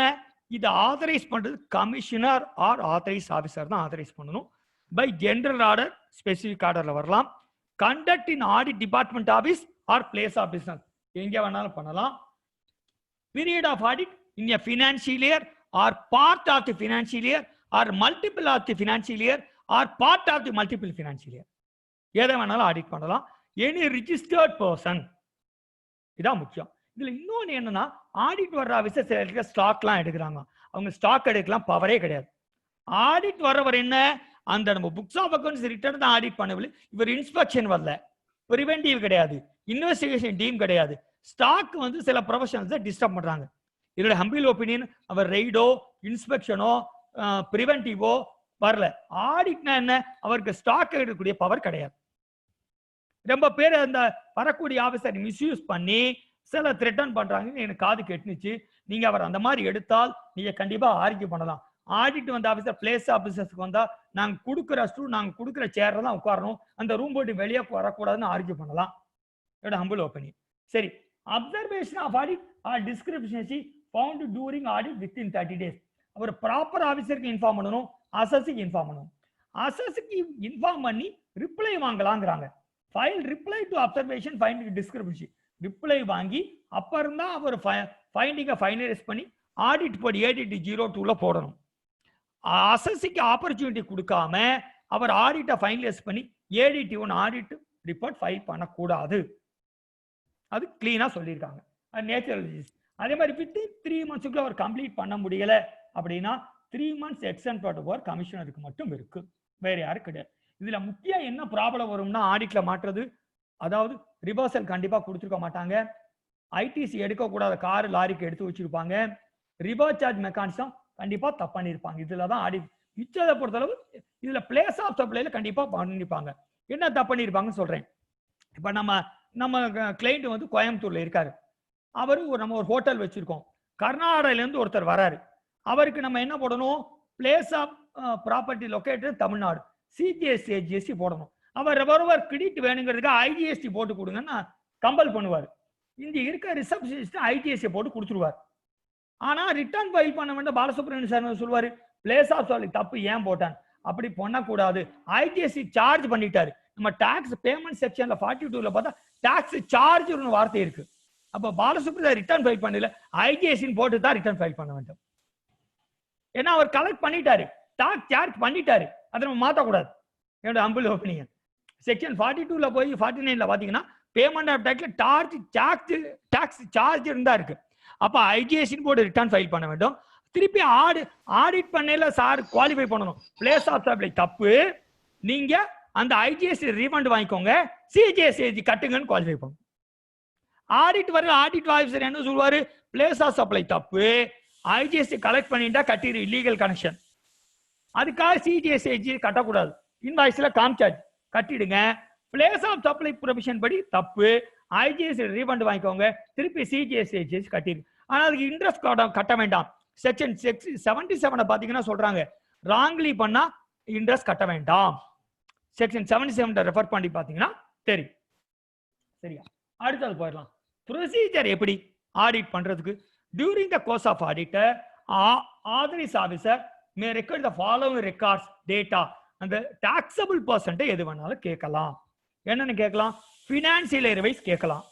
இது authorise பண்றது commissioner or authorise officer தான் ஆதரைஸ் பண்ணணும். பை ஜெனரல் ஆர்டர், ஸ்பெசிபிக் ஆர்டர்ல வரலாம். Conduct in audit department office or place of business, எங்க வேணாலும் பண்ணலாம். Period of audit in a financial year or part of the financial year or multiple of the financial year or part of the multiple financial year, எதை வேணாலும் audit பண்ணலாம். Any registered person, இதான் முக்கியம். இதுல இன்னொன்னு என்னன்னா, ஆடிட் வர்ற officer சில ஸ்டாக்லாம் எடுக்கிறாங்க. அவங்க ஸ்டாக் எடுக்கலாம் பவரே கிடையாது. ஆடிட் வர்றவர் என்ன, அந்த நம்ம புக்ஸ் ஆஃப் அக்கவுண்ட்ஸ் ரிட்டர்ன் தான் ஆடிட் பண்ணவில்லை. இவர் இன்ஸ்பெக்ஷன் வரல, ப்ரிவென்டிவ் கிடையாது, இன்வெஸ்டிகேஷன் டீம் கிடையாது. ஸ்டாக் சில ப்ரொஃபஷனல்ஸ் டிஸ்டர்ப் பண்றாங்க. இதோட ஹம்பிள் ஒப்பீனியன், அவர் ரெய்டோ இன்ஸ்பெக்ஷனோ ப்ரிவென்டிவோ வரல. ஆடிட்னா என்ன, அவருக்கு ஸ்டாக் எடுக்கக்கூடிய பவர் கிடையாது. ரொம்ப பேர் அந்த வரக்கூடிய ஆபீசர் மிஸ்யூஸ் பண்ணி சில த்ரெட்டன் பண்றாங்க. எனக்கு காது கெட்டுனுச்சு. நீங்க அவர் அந்த மாதிரி எடுத்தால் நீங்க கண்டிப்பா ஆர்கியூ பண்ணலாம். ஆடிட் ஆபீசர் பிளேஸ் ஆபீசர்ஸ்க்கு வந்தா நாங்க கொடுக்குற ஸ்டூல், நாங்க கொடுக்குற சேர்ல தான் உட்காரணும், அந்த ரூம் போட்டு வெளியே வரக்கூடாதுன்னு ஆர்கியூ பண்ணலாம். Humble opinion. சரி, observation of audit or discrepancy found during audit within 30 days. அவர் ப்ராப்பர் ஆபீசருக்கு இன்ஃபார்ம் பண்ணணும், அசஸுக்கு இன்ஃபார்ம் பண்ணணும். அசஸுக்கு இன்ஃபார்ம் பண்ணி ரிப்ளை வாங்கலாங்கிறாங்க. File reply to observation finding discrepancy, reply வாங்கி அப்புறம் தான் அவர் ஃபைண்டிங்கை ஃபைனலைஸ் பண்ணி ஆடிட் படி ADT 02ல போடணும். அசஸுக்கு ஆப்பர்ச்சுனிட்டி கொடுக்காம அவர் ஆடிட்டை ஃபைனலைஸ் பண்ணி ADT 1 ஆடிட் ரிப்போர்ட் ஃபைல் பண்ணக்கூடாது. அது கிளீனா சொல்லியிருக்காங்க. அது நேச்சுரல். அதே மாதிரி வித்தின் 3 monthsக்குள்ள அவர் கம்ப்ளீட் பண்ண முடியல அப்படின்னா 3 months எக்ஸ்டெண்ட் பண்ணுவார். கமிஷனருக்கு மட்டும் இருக்கு, வேற யாரும் கிடையாது. இதுல முக்கியம் என்ன ப்ராப்ளம் வரும்னா, ஆடிட்ல மாற்றுறது, அதாவது ரிவர்சல் கண்டிப்பா கொடுத்துருக்க மாட்டாங்க. ITC எடுக்கக்கூடாத கார் லாரிக்கு எடுத்து வச்சிருப்பாங்க. ரிவர்ஸ் சார்ஜ் மெக்கானிசம் கண்டிப்பா தப்பு பண்ணிருப்பாங்க. இதுலதான் ஆடிட். மிச்சத்தை பொறுத்தளவு இதுல பிளேஸ் ஆஃப் சப்ளைல கண்டிப்பா பண்ணிருப்பாங்க. என்ன தப்பு பண்ணிருப்பாங்கன்னு சொல்றேன். இப்ப நம்ம கிளைண்ட் கோயம்புத்தூர்ல இருக்காரு. அவரு நம்ம ஒரு ஹோட்டல் வச்சிருக்கோம். கர்நாடகால இருந்து ஒருத்தர் வராரு. அவருக்கு நம்ம என்ன போடணும், place of property located Tamil Nadu, CGST போடணும். அவர் ஒருவர் கிரெடிட் வேணுங்கிறதுக்கு ஐஜிஎஸ்டி போட்டு கொடுங்கன்னா கம்பல் பண்ணுவார். இங்க இருக்க ரிசப்ஷனிஸ்ட் ஐஜிஎஸ்டி போட்டு கொடுத்துருவார். ஆனா ரிட்டர்ன் ஃபைல் பண்ண வேண்டாம். பாலசுப்ரமணியன் சார் சொல்லுவாரு பிளேஸ் ஆஃப் சொல்லி தப்பு ஏன் போட்டான், அப்படி பண்ணக்கூடாது. ஐஜிஎஸ்டி சார்ஜ் பண்ணிட்டாரு. நம்ம டாக்ஸ் பேமெண்ட் செக்ஷன்ல 42ல பார்த்தா டாக்ஸ் சார்ஜ் வார்த்தை இருக்கு. அப்ப பாலசுப்ரமணியன் ரிட்டர்ன் ஃபைல் பண்ணல, ஐஜிஎஸ்டி போட்டு தான் ரிட்டர்ன் ஃபைல் பண்ண வேண்டும். ஏன்னா அவர் கலெக்ட் பண்ணிட்டாரு, டாக்ஸ் சார்ஜ் பண்ணிட்டாரு, அதை நம்ம மாற்றக்கூடாது. என்னோட ஹம்பிள் ஒப்பீனியன். செக்ஷன் 42ல போய் 49ல பாத்தீங்கன்னா பேமெண்ட் ஆஃப் டாக்ஸ்ல டாக்ஸ் சார்ஜ் இருந்தா இருக்கு. அப்ப ஐஜிஎஸ்டி போர்டு ரிட்டர்ன் ஃபைல் பண்ண வேண்டும். திருப்பி ஆடிட் பண்ணல சார் குவாலிஃபை பண்ணணும். பிளேஸ் ஆஃப் சப்ளை தப்பு, நீங்க அந்த ஐஜிஎஸ்டி ரீஃபண்ட் வாங்கிக்கோங்க, சிஜிஎஸ்டி கட்டுங்கன்னு குவாலிஃபை பண்ணணும். ஆடிட் வர ஆடிட் ஆஃபீஸர் என்ன சொல்லுவாரு, பிளேஸ் ஆஃப் சப்ளை தப்பு, ஐஜிஎஸ்டி கலெக்ட் பண்ணிட்டா கட்டிடு இல்லீகல் கனெக்ஷன், அதுக்காக சிஜிஎஸ்டி கட்டக்கூடாது, இன்வாய்ஸ்ல காமிச்சாச்சு கட்டிடுங்க. பிளேஸ் ஆஃப் சப்ளை ப்ரொவிஷன் படி தப்பு, ஐஜிஎஸ்டி ரீஃபண்ட் வாங்கிக்கோங்க, திருப்பி சிஜிஎஸ்டி கட்டிடு. ஆனா அதுக்கு இன்ட்ரெஸ்ட் கட்ட வேண்டாம். செக்ஷன் 77 பாத்தீங்கன்னா சொல்றாங்க ராங்லி பண்ணா இன்ட்ரெஸ்ட் கட்ட வேண்டாம். செக்ஷன் 77 ரெஃபர் பண்ணி பாத்தீங்கன்னா தெரியும். சரியா, அடுத்தது போயிடலாம். ப்ரொசீஜர் எப்படி ஆடிட் பண்றதுக்கு? During the course of auditor authorise officer may record the following records data. அந்த டாக்ஸபிள் பர்சன்ட் எது வேணாலும் கேட்கலாம். என்னன்னு கேட்கலாம்? ஃபினான்சியல் ரிவைஸ் கேட்கலாம்.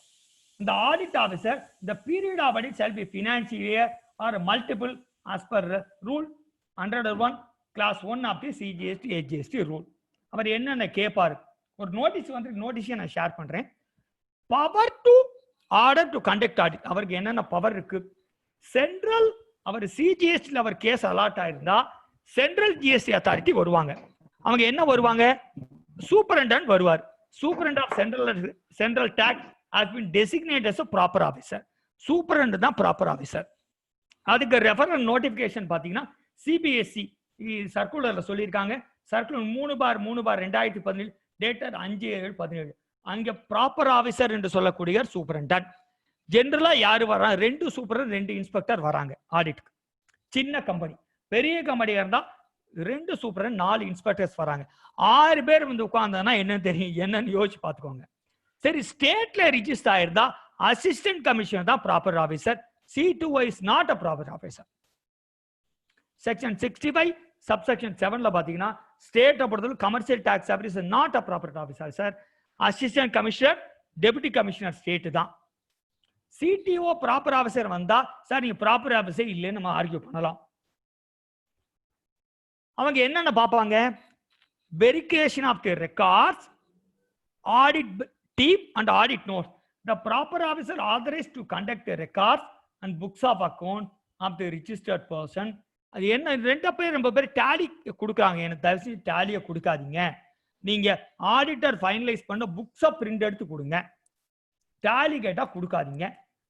இந்த audit officer the period of audit shall be financial year or multiple as per rule 101 class 1 of the CGST HGST rule. அவர் என்னென்ன கேட்பாரு? ஒரு நோட்டீஸ் வந்து நோட்டீஸ் நான் ஷேர் பண்றேன். Power to order to conduct audit. அவருக்கு என்னென்ன பவர் இருக்கு? சென்ட்ரல் அவர் சிஜிஎஸ்டில அவர் கேஸ் அலாட் ஆயிருந்தா சென்ட்ரல் ஜிஎஸ்டி அத்தாரிட்டி வருவாங்க. அவங்க என்ன வருவாங்க? சூப்பரண்டன்ட் வருவார். Superintendent of central tax has been designated as a proper officer. Superintendent தான் ப்ராப்பர் ஆஃபீஸர். அதுக்கு ரெஃபரல் நோட்டிபிகேஷன் பாத்தீங்கன்னா சிபிஎஸ்சி சர்க்குலர்ல சொல்லியிருக்காங்க. Circular 3/3/2017 dated 5/7/17. அங்க ப்ராப்பர் ஆஃபீஸர் என்று சொல்லக்கூடிய சூப்பரண்டன்ட். ஜெனரலா யாரு வராங்க? 2 சூப்பரண்ட் 2 இன்ஸ்பெக்டர் வராங்க ஆடிட்டுக்கு. சின்ன கம்பெனி. பெரிய கம்பெனியா இருந்தா 2 சூப்பரண்ட் 4 இன்ஸ்பெக்டர்ஸ் வராங்க. 6 பேர் வந்து உட்கார்ந்தா என்னன்னு தெரியும், என்னன்னு யோசிச்சு பாத்துக்கோங்க. சரி, ஸ்டேட்ல ரிஜிஸ்டர் ஆயிருந்தா அசிஸ்டன்ட் கமிஷனர் தான் proper officer. C2O is not a proper officer. Section 65 subsection 7ல பாத்தீங்கன்னா ஸ்டேட் பொறுத்தவரை commercial tax officer not a proper officer sir. Assistant commissioner deputy commissioner state தான். CTO ப்ராப்பர் ஆஃபீஸர் வந்தா சார் நீங்க proper officer இல்லைன்னு நம்ம argue பண்ணலாம். அவங்க என்னென்ன பார்ப்பாங்க? Verification of the records, audit team and audit notes. The proper officer authorized to conduct the records and books of account of the registered person. அது என்ன 2 பேர் ரொம்ப பேர் டாலி கொடுக்குறாங்க. எனக்கு தயவுசெய்து டாலியை கொடுக்காதீங்க. நீங்க ஆடிட்டர் ஃபைனலைஸ் பண்ண புக்ஸை பிரிண்ட் எடுத்து கொடுங்க. டாலி கேட்டா கொடுக்காதீங்க.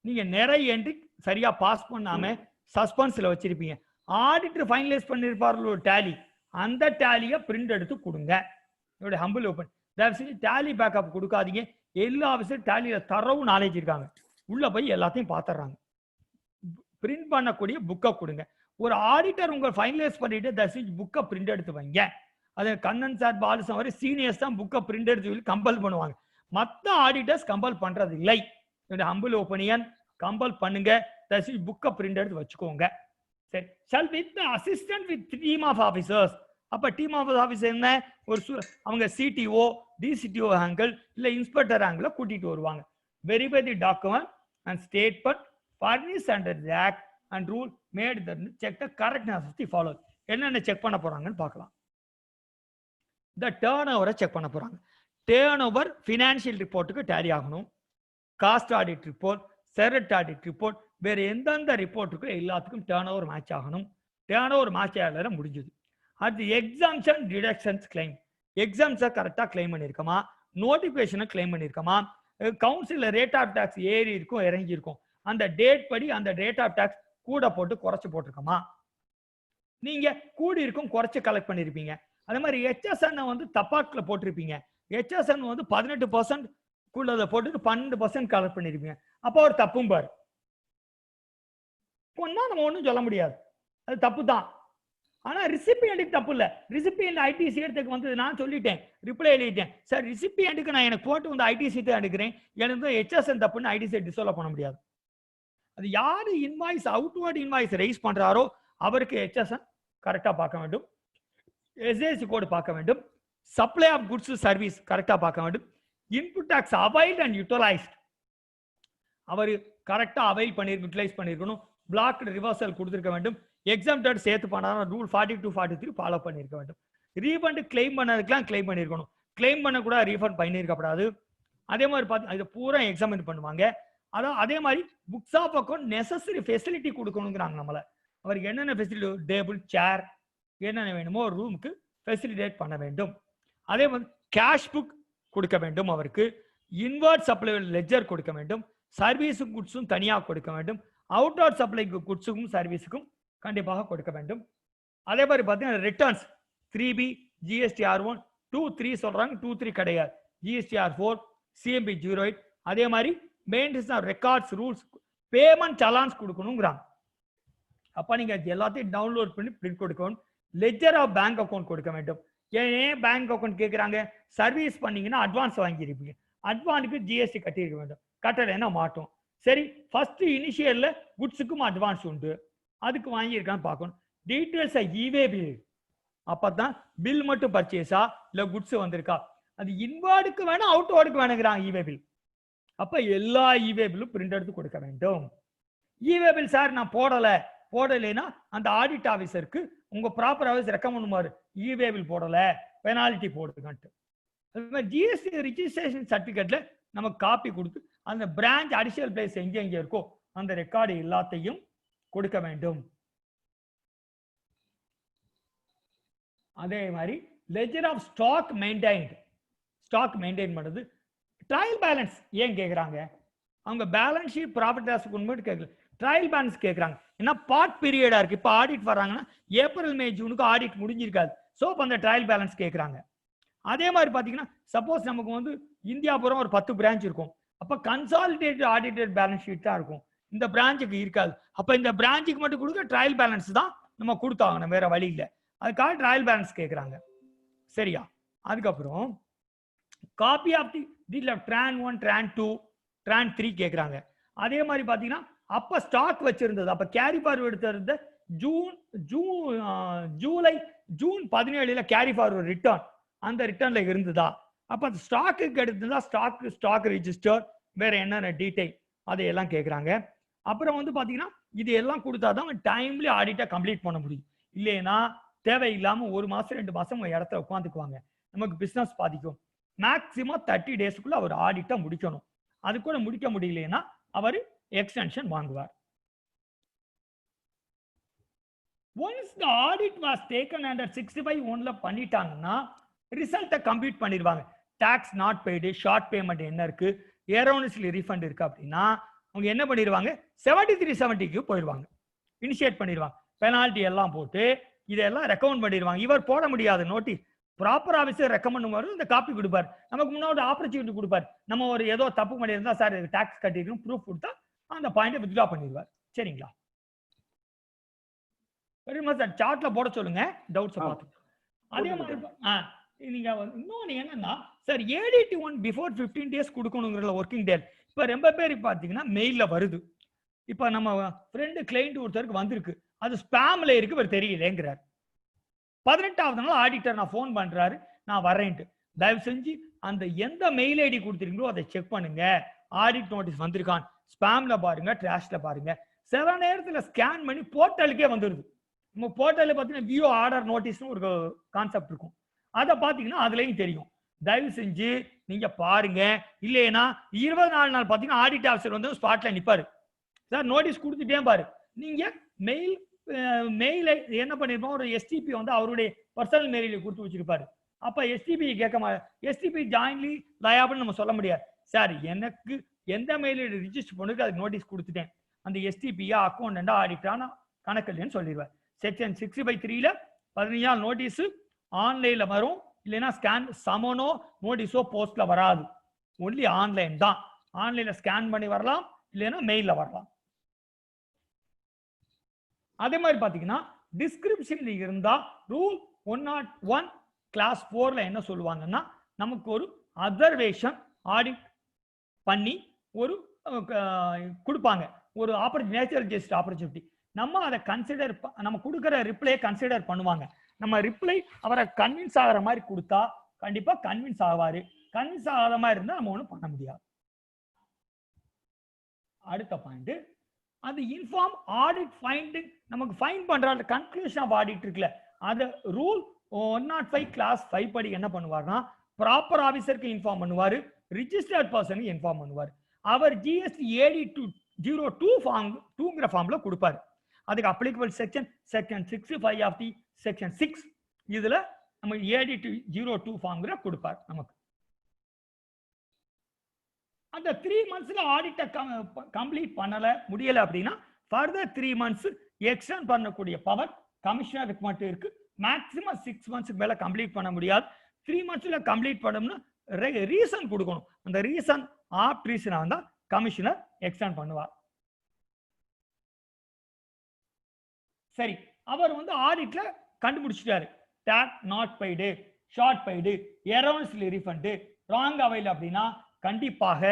நீங்க நிறைய என்ட்ரி சரியா பாஸ் பண்ணாம சஸ்பென்ஸ்ல வச்சிருப்பீங்க. ஆடிட்டர் ஃபைனலைஸ் பண்ணிருப்பார்கள் ஒரு டாலி, அந்த டாலியை பிரிண்ட் எடுத்து கொடுங்க. என்னோட ஹம்பிள் ஓப்பன். டாலி பேக்கப் கொடுக்காதீங்க. எல்லா ஆஃபீஸரும் டாலியில தரவு நாலேஜ் இருக்காங்க, உள்ள போய் எல்லாத்தையும் பாத்துறாங்க. பிரிண்ட் பண்ணக்கூடிய புக்கை கொடுங்க. ஒரு ஆடிட்டர் உங்க ஃபைனலைஸ் பண்ணிட்டு புக்கை பிரிண்ட் எடுத்து வைங்க. அது கண்ணன் சார் பாலுசம் வரை சீனியர்ஸ் தான் புக்கை பிரிண்ட் எடுத்து சொல்லி கம்பல் பண்ணுவாங்க. மற்ற ஆடிட்டர்ஸ் கம்பல் பண்றது இல்லை. ஹம்பிள் ஒப்பீனியன், கம்பல் பண்ணுங்க. புக்கை பிரிண்ட் எடுத்து வச்சுக்கோங்க. சரி, shall with assistant with team of officers. அப்ப டீம் ஆஃப் ஆஃபீஸர் என்ன? ஒரு அவங்க சிடிஓ டிசிடிஓ ஆங்கிள் இல்ல இன்ஸ்பெக்டர் ஆங்கிள் கூட்டிட்டு வருவாங்க. Verify the document and statement furnished under the act and rule made the check the correctness of the following. என்னென்ன check பண்ண போறாங்கன்னு பார்க்கலாம். இந்த டேர்ன் ஓவரை செக் பண்ண போறாங்க. டேர்ன் ஓவர் ஃபினான்ஷியல் ரிப்போர்ட்டுக்கு டேலி ஆகணும். காஸ்ட் ஆடிட் ரிப்போர்ட், செரட் ஆடிட் ரிப்போர்ட், வேற எந்தெந்த ரிப்போர்ட்டுக்கு எல்லாத்துக்கும் டேர்ன் ஓவர் மேட்ச் ஆகணும். டேர்ன் ஓவர் மேட்ச் ஆகல முடிஞ்சது. அது எக்ஸாம்ஷன் டிடக்ஷன்ஸ் கிளைம். எக்ஸாம்ஸை கரெக்டாக கிளைம் பண்ணியிருக்கோமா, நோட்டிஃபிகேஷனை கிளைம் பண்ணியிருக்கோமா, கவுன்சிலில் ரேட் ஆஃப் டாக்ஸ் ஏறி இருக்கும் இறங்கி இருக்கும், அந்த டேட் படி அந்த ரேட் ஆஃப் டாக்ஸ் கூட போட்டு குறைச்சு போட்டிருக்கோமா, நீங்க கூடி இருக்கும் குறைச்சு கலெக்ட் பண்ணிருப்பீங்க. அதே மாதிரி HSN வந்து தப்பாக்குல போட்டிருப்பீங்க. HSN வந்து 18% குள்ளதை போட்டுட்டு 12% கலெக்ட் பண்ணிருப்பீங்க. அப்போ ஒரு தப்பும் பாரு கொண்டா நம்ம ஒன்றும் சொல்ல முடியாது, அது தப்பு தான். ஆனா ரிசிபியன்ட்டுக்கு தப்பு இல்ல. ரிசிபியன்ட் ஐடிசி எடுத்துக்கு வந்து நான் சொல்லிட்டேன், ரிப்ளை எழுதிட்டேன், சார் ரிசிபியன்ட்டுக்கு நான் எனக்கு போட்டு வந்து ஐடிசி தான் எடுக்கிறேன், எனக்கு ஹெச்எஸ்என் தப்புன்னு ஐடிசி டிசால்வ் பண்ண முடியாது. அது யாரு இன்வாய்ஸ் அவுட்வர்ட் இன்வாய்ஸ் ரைஸ் பண்றாரோ அவருக்கு ஹெச்எஸ்என் கரெக்டா பார்க்க வேண்டும், எஸ்ஏசி கோடு பார்க்க வேண்டும், சப்ளை ஆஃப் குட்ஸ் சர்வீஸ் கரெக்டா பார்க்க வேண்டும், input tax availed and utilised அவர் கரெக்டா அவைல் பண்ணி யூட்டிலைஸ் பண்ணிருக்கணும், பிளாக் ரிவர்சல் கொடுத்திருக்க வேண்டும், எக்ஸாம்டட் சேர்த்து பண்ணாலும் ரூல் 42 43 ஃபாலோ பண்ணிருக்க வேண்டும். ரீஃபண்ட் கிளைம் பண்ணதுக்கெல்லாம் கிளைம் பண்ணிருக்கணும், கிளைம் பண்ண கூட ரீஃபண்ட் பண்ணிருக்கப்படாது. அதே மாதிரி பார்த்து இதை பூரா எக்ஸாமின் பண்ணுவாங்க. அதான் அதே மாதிரி books of account necessary facility கொடுக்கணுங்கிறாங்க நம்மள. அவருக்கு என்னென்ன ஃபெசிலிட்டி, டேபிள் சேர் என்னென்ன வேணுமோ ஒரு ரூமுக்கு ஃபெசிலிட்டேட் பண்ண வேண்டும். அதே மாதிரி கேஷ் புக் கொடுக்க வேண்டும், அவருக்கு இன்வர்ட் சப்ளை லெஜர் கொடுக்க வேண்டும், சர்வீஸும் குட்ஸும் தனியாக கொடுக்க வேண்டும், அவுட்வர்ட் சப்ளை குட்ஸுக்கும் சர்வீஸுக்கும் கண்டிப்பாக கொடுக்க வேண்டும். அதே மாதிரி பார்த்தீங்கன்னா ரிட்டர்ன்ஸ் 3B GSTR1 2-3 சொல்றாங்க, 2-3 கிடையாது, GSTR4 CMB 08. அதே மாதிரி maintenance of records rules payment challans கொடுக்கணுங்கிறாங்க. அப்ப நீங்க எல்லாத்தையும் டவுன்லோட் பண்ணி பிரிண்ட் கொடுக்கணும். லெஜர் ஆஃப் பேங்க் அக்கௌண்ட் கொடுக்க வேண்டும். ஏன் பேங்க் அக்கௌண்ட் கேட்குறாங்க, சர்வீஸ் பண்ணீங்கன்னா அட்வான்ஸ் வாங்கியிருப்பீங்க, அட்வான்ஸுக்கு ஜிஎஸ்டி கட்டியிருக்க வேண்டும், கட்டலைன்னா மாட்டோம். சரி, ஃபர்ஸ்ட் இனிஷியல்ல குட்ஸுக்கும் அட்வான்ஸ் உண்டு, அதுக்கு வாங்கியிருக்கான்னு பார்க்கணும். டீட்டெயில்ஸ் இவே பில், அப்பதான் பில் மட்டும் பர்ச்சேஸா இல்ல குட்ஸ் வந்திருக்கா, அது இன்வார்டுக்கு வேணும் அவுட்வார்டுக்கு வேணுங்கிறாங்க இவே பில். அப்ப எல்லா இவே பில்லும் பிரிண்ட் எடுத்து கொடுக்க வேண்டும். இவே பில் சார் நான் போடலைன்னா அந்த ஆடிட் ஆபீசருக்கு உங்க ப்ராப்பர் ஆஃபீஸ் ரெக்கமெண்ட் பண்ணுவாரு, இவே பில் போடல பெனால்டி போடுதுன்ட்டு. அது மாதிரி ஜிஎஸ்டி ரிஜிஸ்ட்ரேஷன் சர்டிபிகேட்ல நமக்கு காப்பி கொடுத்து அந்த பிரான்ச் அடிஷனல் பிளேஸ் எங்க இருக்கோ அந்த ரெக்கார்டு எல்லாத்தையும் கொடுக்க வேண்டும். அதே மாதிரி லெஜர் ஆஃப் ஸ்டாக் மெயின்டைன் பண்ணுறது. ட்ரையல் பேலன்ஸ் ஏன் கேட்குறாங்க, அவங்க பேலன்ஸ் ஷீட் ப்ராஃபிட் லாஸ் கொண்டு கேட்கல, ட்ரையல் பேலன்ஸ் கேட்குறாங்க. ஏன்னா பார்ட் பீரியடா இருக்கு, இப்போ ஆடிட் வராங்கன்னா ஏப்ரல் மே ஜூனுக்கு ஆடிட் முடிஞ்சிருக்காது, ஸோ இப்போ அந்த ட்ரையல் பேலன்ஸ் கேட்குறாங்க. அதே மாதிரி பார்த்தீங்கன்னா சப்போஸ் நமக்கு வந்து இந்தியா பூரா ஒரு 10 பிரான்ச் இருக்கும், அப்போ கன்சாலிடேட்டட் ஆடிட்டட் பேலன்ஸ் ஷீட் தான் இருக்கும், இந்த பிரான்ச்சுக்கு இருக்காது. அப்போ இந்த பிரான்ச்சுக்கு மட்டும் கொடுக்க ட்ரையல் பேலன்ஸ் தான் நம்ம கொடுத்தாகணும், வேற வழி இல்லை. அதுக்காக ட்ரையல் பேலன்ஸ் கேட்குறாங்க. சரியா, அதுக்கப்புறம் copy of the deal of TRAN 1 TRAN 2 TRAN 3 கேட்குறாங்க. அதே மாதிரி பார்த்தீங்கன்னா அப்போ ஸ்டாக் வச்சிருந்தது, அப்போ கேரி ஃபார்வர்ட் எடுத்திருந்த ஜூன் 17 கேரி ஃபார்வர்ட் ரிட்டர்ன் அந்த ரிட்டர்ன்ல இருந்ததா, அப்போ அந்த ஸ்டாக்கு எடுத்ததா, ஸ்டாக் ரிஜிஸ்டர் வேற என்னென்ன டீடைல் அதையெல்லாம் கேட்குறாங்க. அப்புறம் வந்து பார்த்தீங்கன்னா இது எல்லாம் கொடுத்தாதான் டைம்லி ஆடிட்டை கம்ப்ளீட் பண்ண முடியும். இல்லைன்னா தேவையில்லாம 1 மாசம் 2 மாசம் இடத்துல உட்காந்துக்குவாங்க, நமக்கு பிசினஸ் பாதிக்கும். மேக்சிமம் 30 டேஸ்க்குள்ள அவர் ஆடிட்டை முடிக்கணும். அது கூட முடிக்க முடியலன்னா அவர் எக்ஸ்டென்ஷன் வாங்குவார். Once the audit was taken under 65(1) பண்ணிட்டாங்கன்னா ரிசல்ட்டை கம்ப்ளீட் பண்ணிடுவாங்க. Tax not paid, short payment என்ன இருக்கு, ஏரோனிஸ்லி ரீஃபண்ட் இருக்கு அப்படின்னா அவங்க என்ன பண்ணிடுவாங்க, 7370க்கு போயிடுவாங்க, இனிஷியேட் பண்ணிடுவாங்க. பெனால்டி எல்லாம் போட்டு இதெல்லாம் ரெக்கமெண்ட் பண்ணிடுவாங்க. இவர் போட முடியாது நோட்டீஸ், ப்ராப்பர் ஆஃபீஸர் ரெக்கமெண்ட் பண்ணுவாரு, இந்த காப்பி கொடுப்பார், நமக்கு முன்னாடி ஆப்பர்ச்சுனிட்டி கொடுப்பார். நம்ம ஒரு ஏதோ தப்பு பண்ணியிருந்தா சார் டாக்ஸ் கட்டிருக்கணும் ப்ரூஃப் கொடுத்தா அந்த பாயிண்ட் வித்ட்ரா பண்ணிடுவார். சரிங்களா, சார் சார்ட்ல போட சொல்லுங்க, டவுட்ஸ் பார்த்து. அதே மாதிரி நீங்க இன்னொன்னு என்னன்னா சார் ADT1 பிஃபோர் 15 டேஸ் கொடுக்கணுங்கிற ஒர்க்கிங் டே. இப்ப ரொம்ப பேர் பாத்தீங்கன்னா மெயில்ல வருது, இப்ப நம்ம ஃப்ரெண்டு கிளைண்ட் ஒருத்தருக்கு வந்திருக்கு, அது ஸ்பாம்ல இருக்கு, இவர் தெரியலங்கிறார். 18வது நாள் ஆடிட்டர் நான் ஃபோன் பண்றாரு, நான் வரேன்ட்டு. தயவு செஞ்சு அந்த எந்த மெயில் ஐடி கொடுத்துருக்கீங்களோ அதை செக் பண்ணுங்க, ஆடிட் நோட்டீஸ் வந்திருக்கான், ஸ்பாம்ல பாருங்க, ட்ராஷ்ல பாருங்க. சில நேரத்துல ஸ்கேன் பண்ணி போர்ட்டலுக்கே வந்துருது. நம்ம போர்ட்டல்ல பாத்தீங்கன்னா வியூ ஆர்டர் நோட்டீஸ்னு ஒரு கான்செப்ட் இருக்கும், அதை பாத்தீங்கன்னா அதுலயும் தெரியும். தயவு செஞ்சு நீங்க பாருங்க. இல்லைன்னா 24 நாள் பாத்தீங்கன்னா ஆடிட் ஆஃபீஸர் வந்து ஸ்பாட்ல நிப்பாரு, சார் நோட்டீஸ் கொடுத்துட்டே பாரு. நீங்க மெயில் என்ன பண்ணிருப்போம், ஒரு STP வந்து அவருடைய பர்சனல் மெயில கொடுத்து வச்சிருப்பாரு. அப்ப STP கேட்க மாட்டார், STP ஜாயின்லி லயபிள்னு நம்ம சொல்ல முடியாது. சார் எனக்கு எந்த மெயில் ரிஜிஸ்டர் பண்ணிருக்கு அதுக்கு நோட்டீஸ் கொடுத்துட்டேன், அந்த STP-யா அக்கௌண்டா ஆடிட்டான கணக்கு இல்லைன்னு சொல்லிடுவார். செக்ஷன் 60/3ல 15 நாள் நோட்டீஸ் ஆன்லைன்ல வரும், இல்லைன்னா ஸ்கேன் சமனோ நோட்டீஸோ போஸ்ட்ல வராது, ஒன்லி ஆன்லைன் தான். ஆன்லைன்ல ஸ்கேன் பண்ணி வரலாம், இல்லைன்னா மெயில்ல வரலாம். அதே மாதிரி பாத்தீங்கன்னா டிஸ்கிரிப்ஷன்ல இருந்தா ரூல் 101 கிளாஸ் 4ல என்ன சொல்லுவாங்கன்னா, நமக்கு ஒரு அப்சர்வேஷன் ஆடிட் பண்ணி ஒரு கொடுப்பாங்க, ஒரு நேச்சுரல் ஜஸ்ட் ஆப்பர்ச்சுனிட்டி. நம்ம அதை கன்சிடர், நம்ம கொடுக்குற ரிப்ளை கன்சிடர் பண்ணுவாங்க. நம்ம ரிப்ளை அவரை கன்வின்ஸ் ஆகிற மாதிரி கொடுத்தா கண்டிப்பா கன்வின்ஸ் ஆவாரு. கன்வின்ஸ் ஆகாத மாதிரி இருந்தா நம்ம ஒன்றும் பண்ண முடியாது. அடுத்த பாயிண்ட், அது இன்ஃபார்ம் ஆடிட் ஃபைண்டிங். நமக்கு ஃபைன் பண்ற கன்க்ளூஷன் ஆஃப் ஆடிட் இருக்குல்ல, அது ரூல் 105 கிளாஸ் 5 படி என்ன பண்ணுவார்னா, ப்ராப்பர் ஆபீசருக்கு இன்ஃபார்ம் பண்ணுவாரு, ரிஜிஸ்டர்ட் பர்சனுக்கு இன்ஃபார்ம் பண்ணுவார். அவர் GST AD 02 ஃபார்ம் 2ங்கிற ஃபார்ம்ல கொடுப்பாரு. அதுக்கு applicable section 65 of the section 6 இதுல நம்ம AD 02 ஃபார்ம்ங்கிற கொடுப்பார். நமக்கு அந்த 3 மந்த்ஸ்ல ஆடிட்ட கம்ப்ளீட் பண்ணல முடியல அப்படின்னா ஃபர்தர் 3 மந்த்ஸ் எக்ஸ்டெண்ட் பண்ணக்கூடிய பவர் கமிஷனருக்கு மட்டும் இருக்கு. மேக்ஸிமம் 6 மந்த்ஸ்க்கு மேல கம்ப்ளீட் பண்ண முடியாது. 3 மந்த்ஸ்ல கம்ப்ளீட் பண்ணோம்னா ரீசன் கொடுக்கணும். அந்த ரீசன் ஆப்ட் ரீசனா வந்தா கமிஷனர் எக்ஸ்டெண்ட் பண்ணுவார். சரி, அவர் வந்து ஆடிட்ல கண்டுபிடிச்சிட்டாரு, tax not paid, short paid, erroneously refund, wrong avail அப்படின்னா கண்டிப்பாக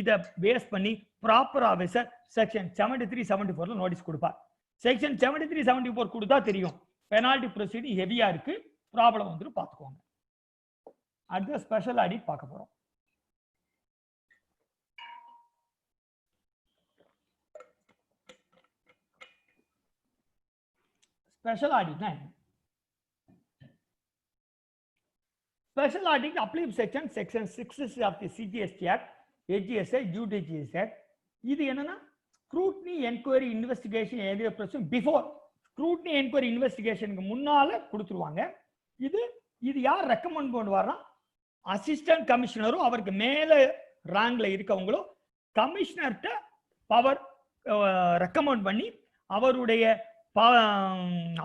இதை பேஸ் பண்ணி ப்ராப்பர் ஆபீசர் செக்ஷன் 73-74 நோட்டீஸ் கொடுப்பார். செக்ஷன் 73-74 கொடுத்தா தெரியும் பெனால்டி ப்ரொசீடிங் ஹெவியா இருக்கு, ப்ராப்ளம் வந்து பார்த்துக்கோங்க. அடுத்த ஸ்பெஷல் ஆடிட் பார்க்க போறோம். ஸ்பெஷல் ஆடிட்னா என்ன? Special audit apply section 6 of the CGST act, HGSA, UDGS act. இது என்னன்னா scrutiny enquiry investigation area procedure before scrutiny enquiry இன்வெஸ்டிகேஷனுக்கு முன்னால கொடுத்துருவாங்க. இது யார் ரெக்கமெண்ட் பண்ணுவார்னா, அசிஸ்டன்ட் கமிஷனரும் அவருக்கு மேல ரேங்க்ல இருக்கவங்களோ கமிஷனர்கிட்ட பவர் ரெக்கமெண்ட் பண்ணி அவருடைய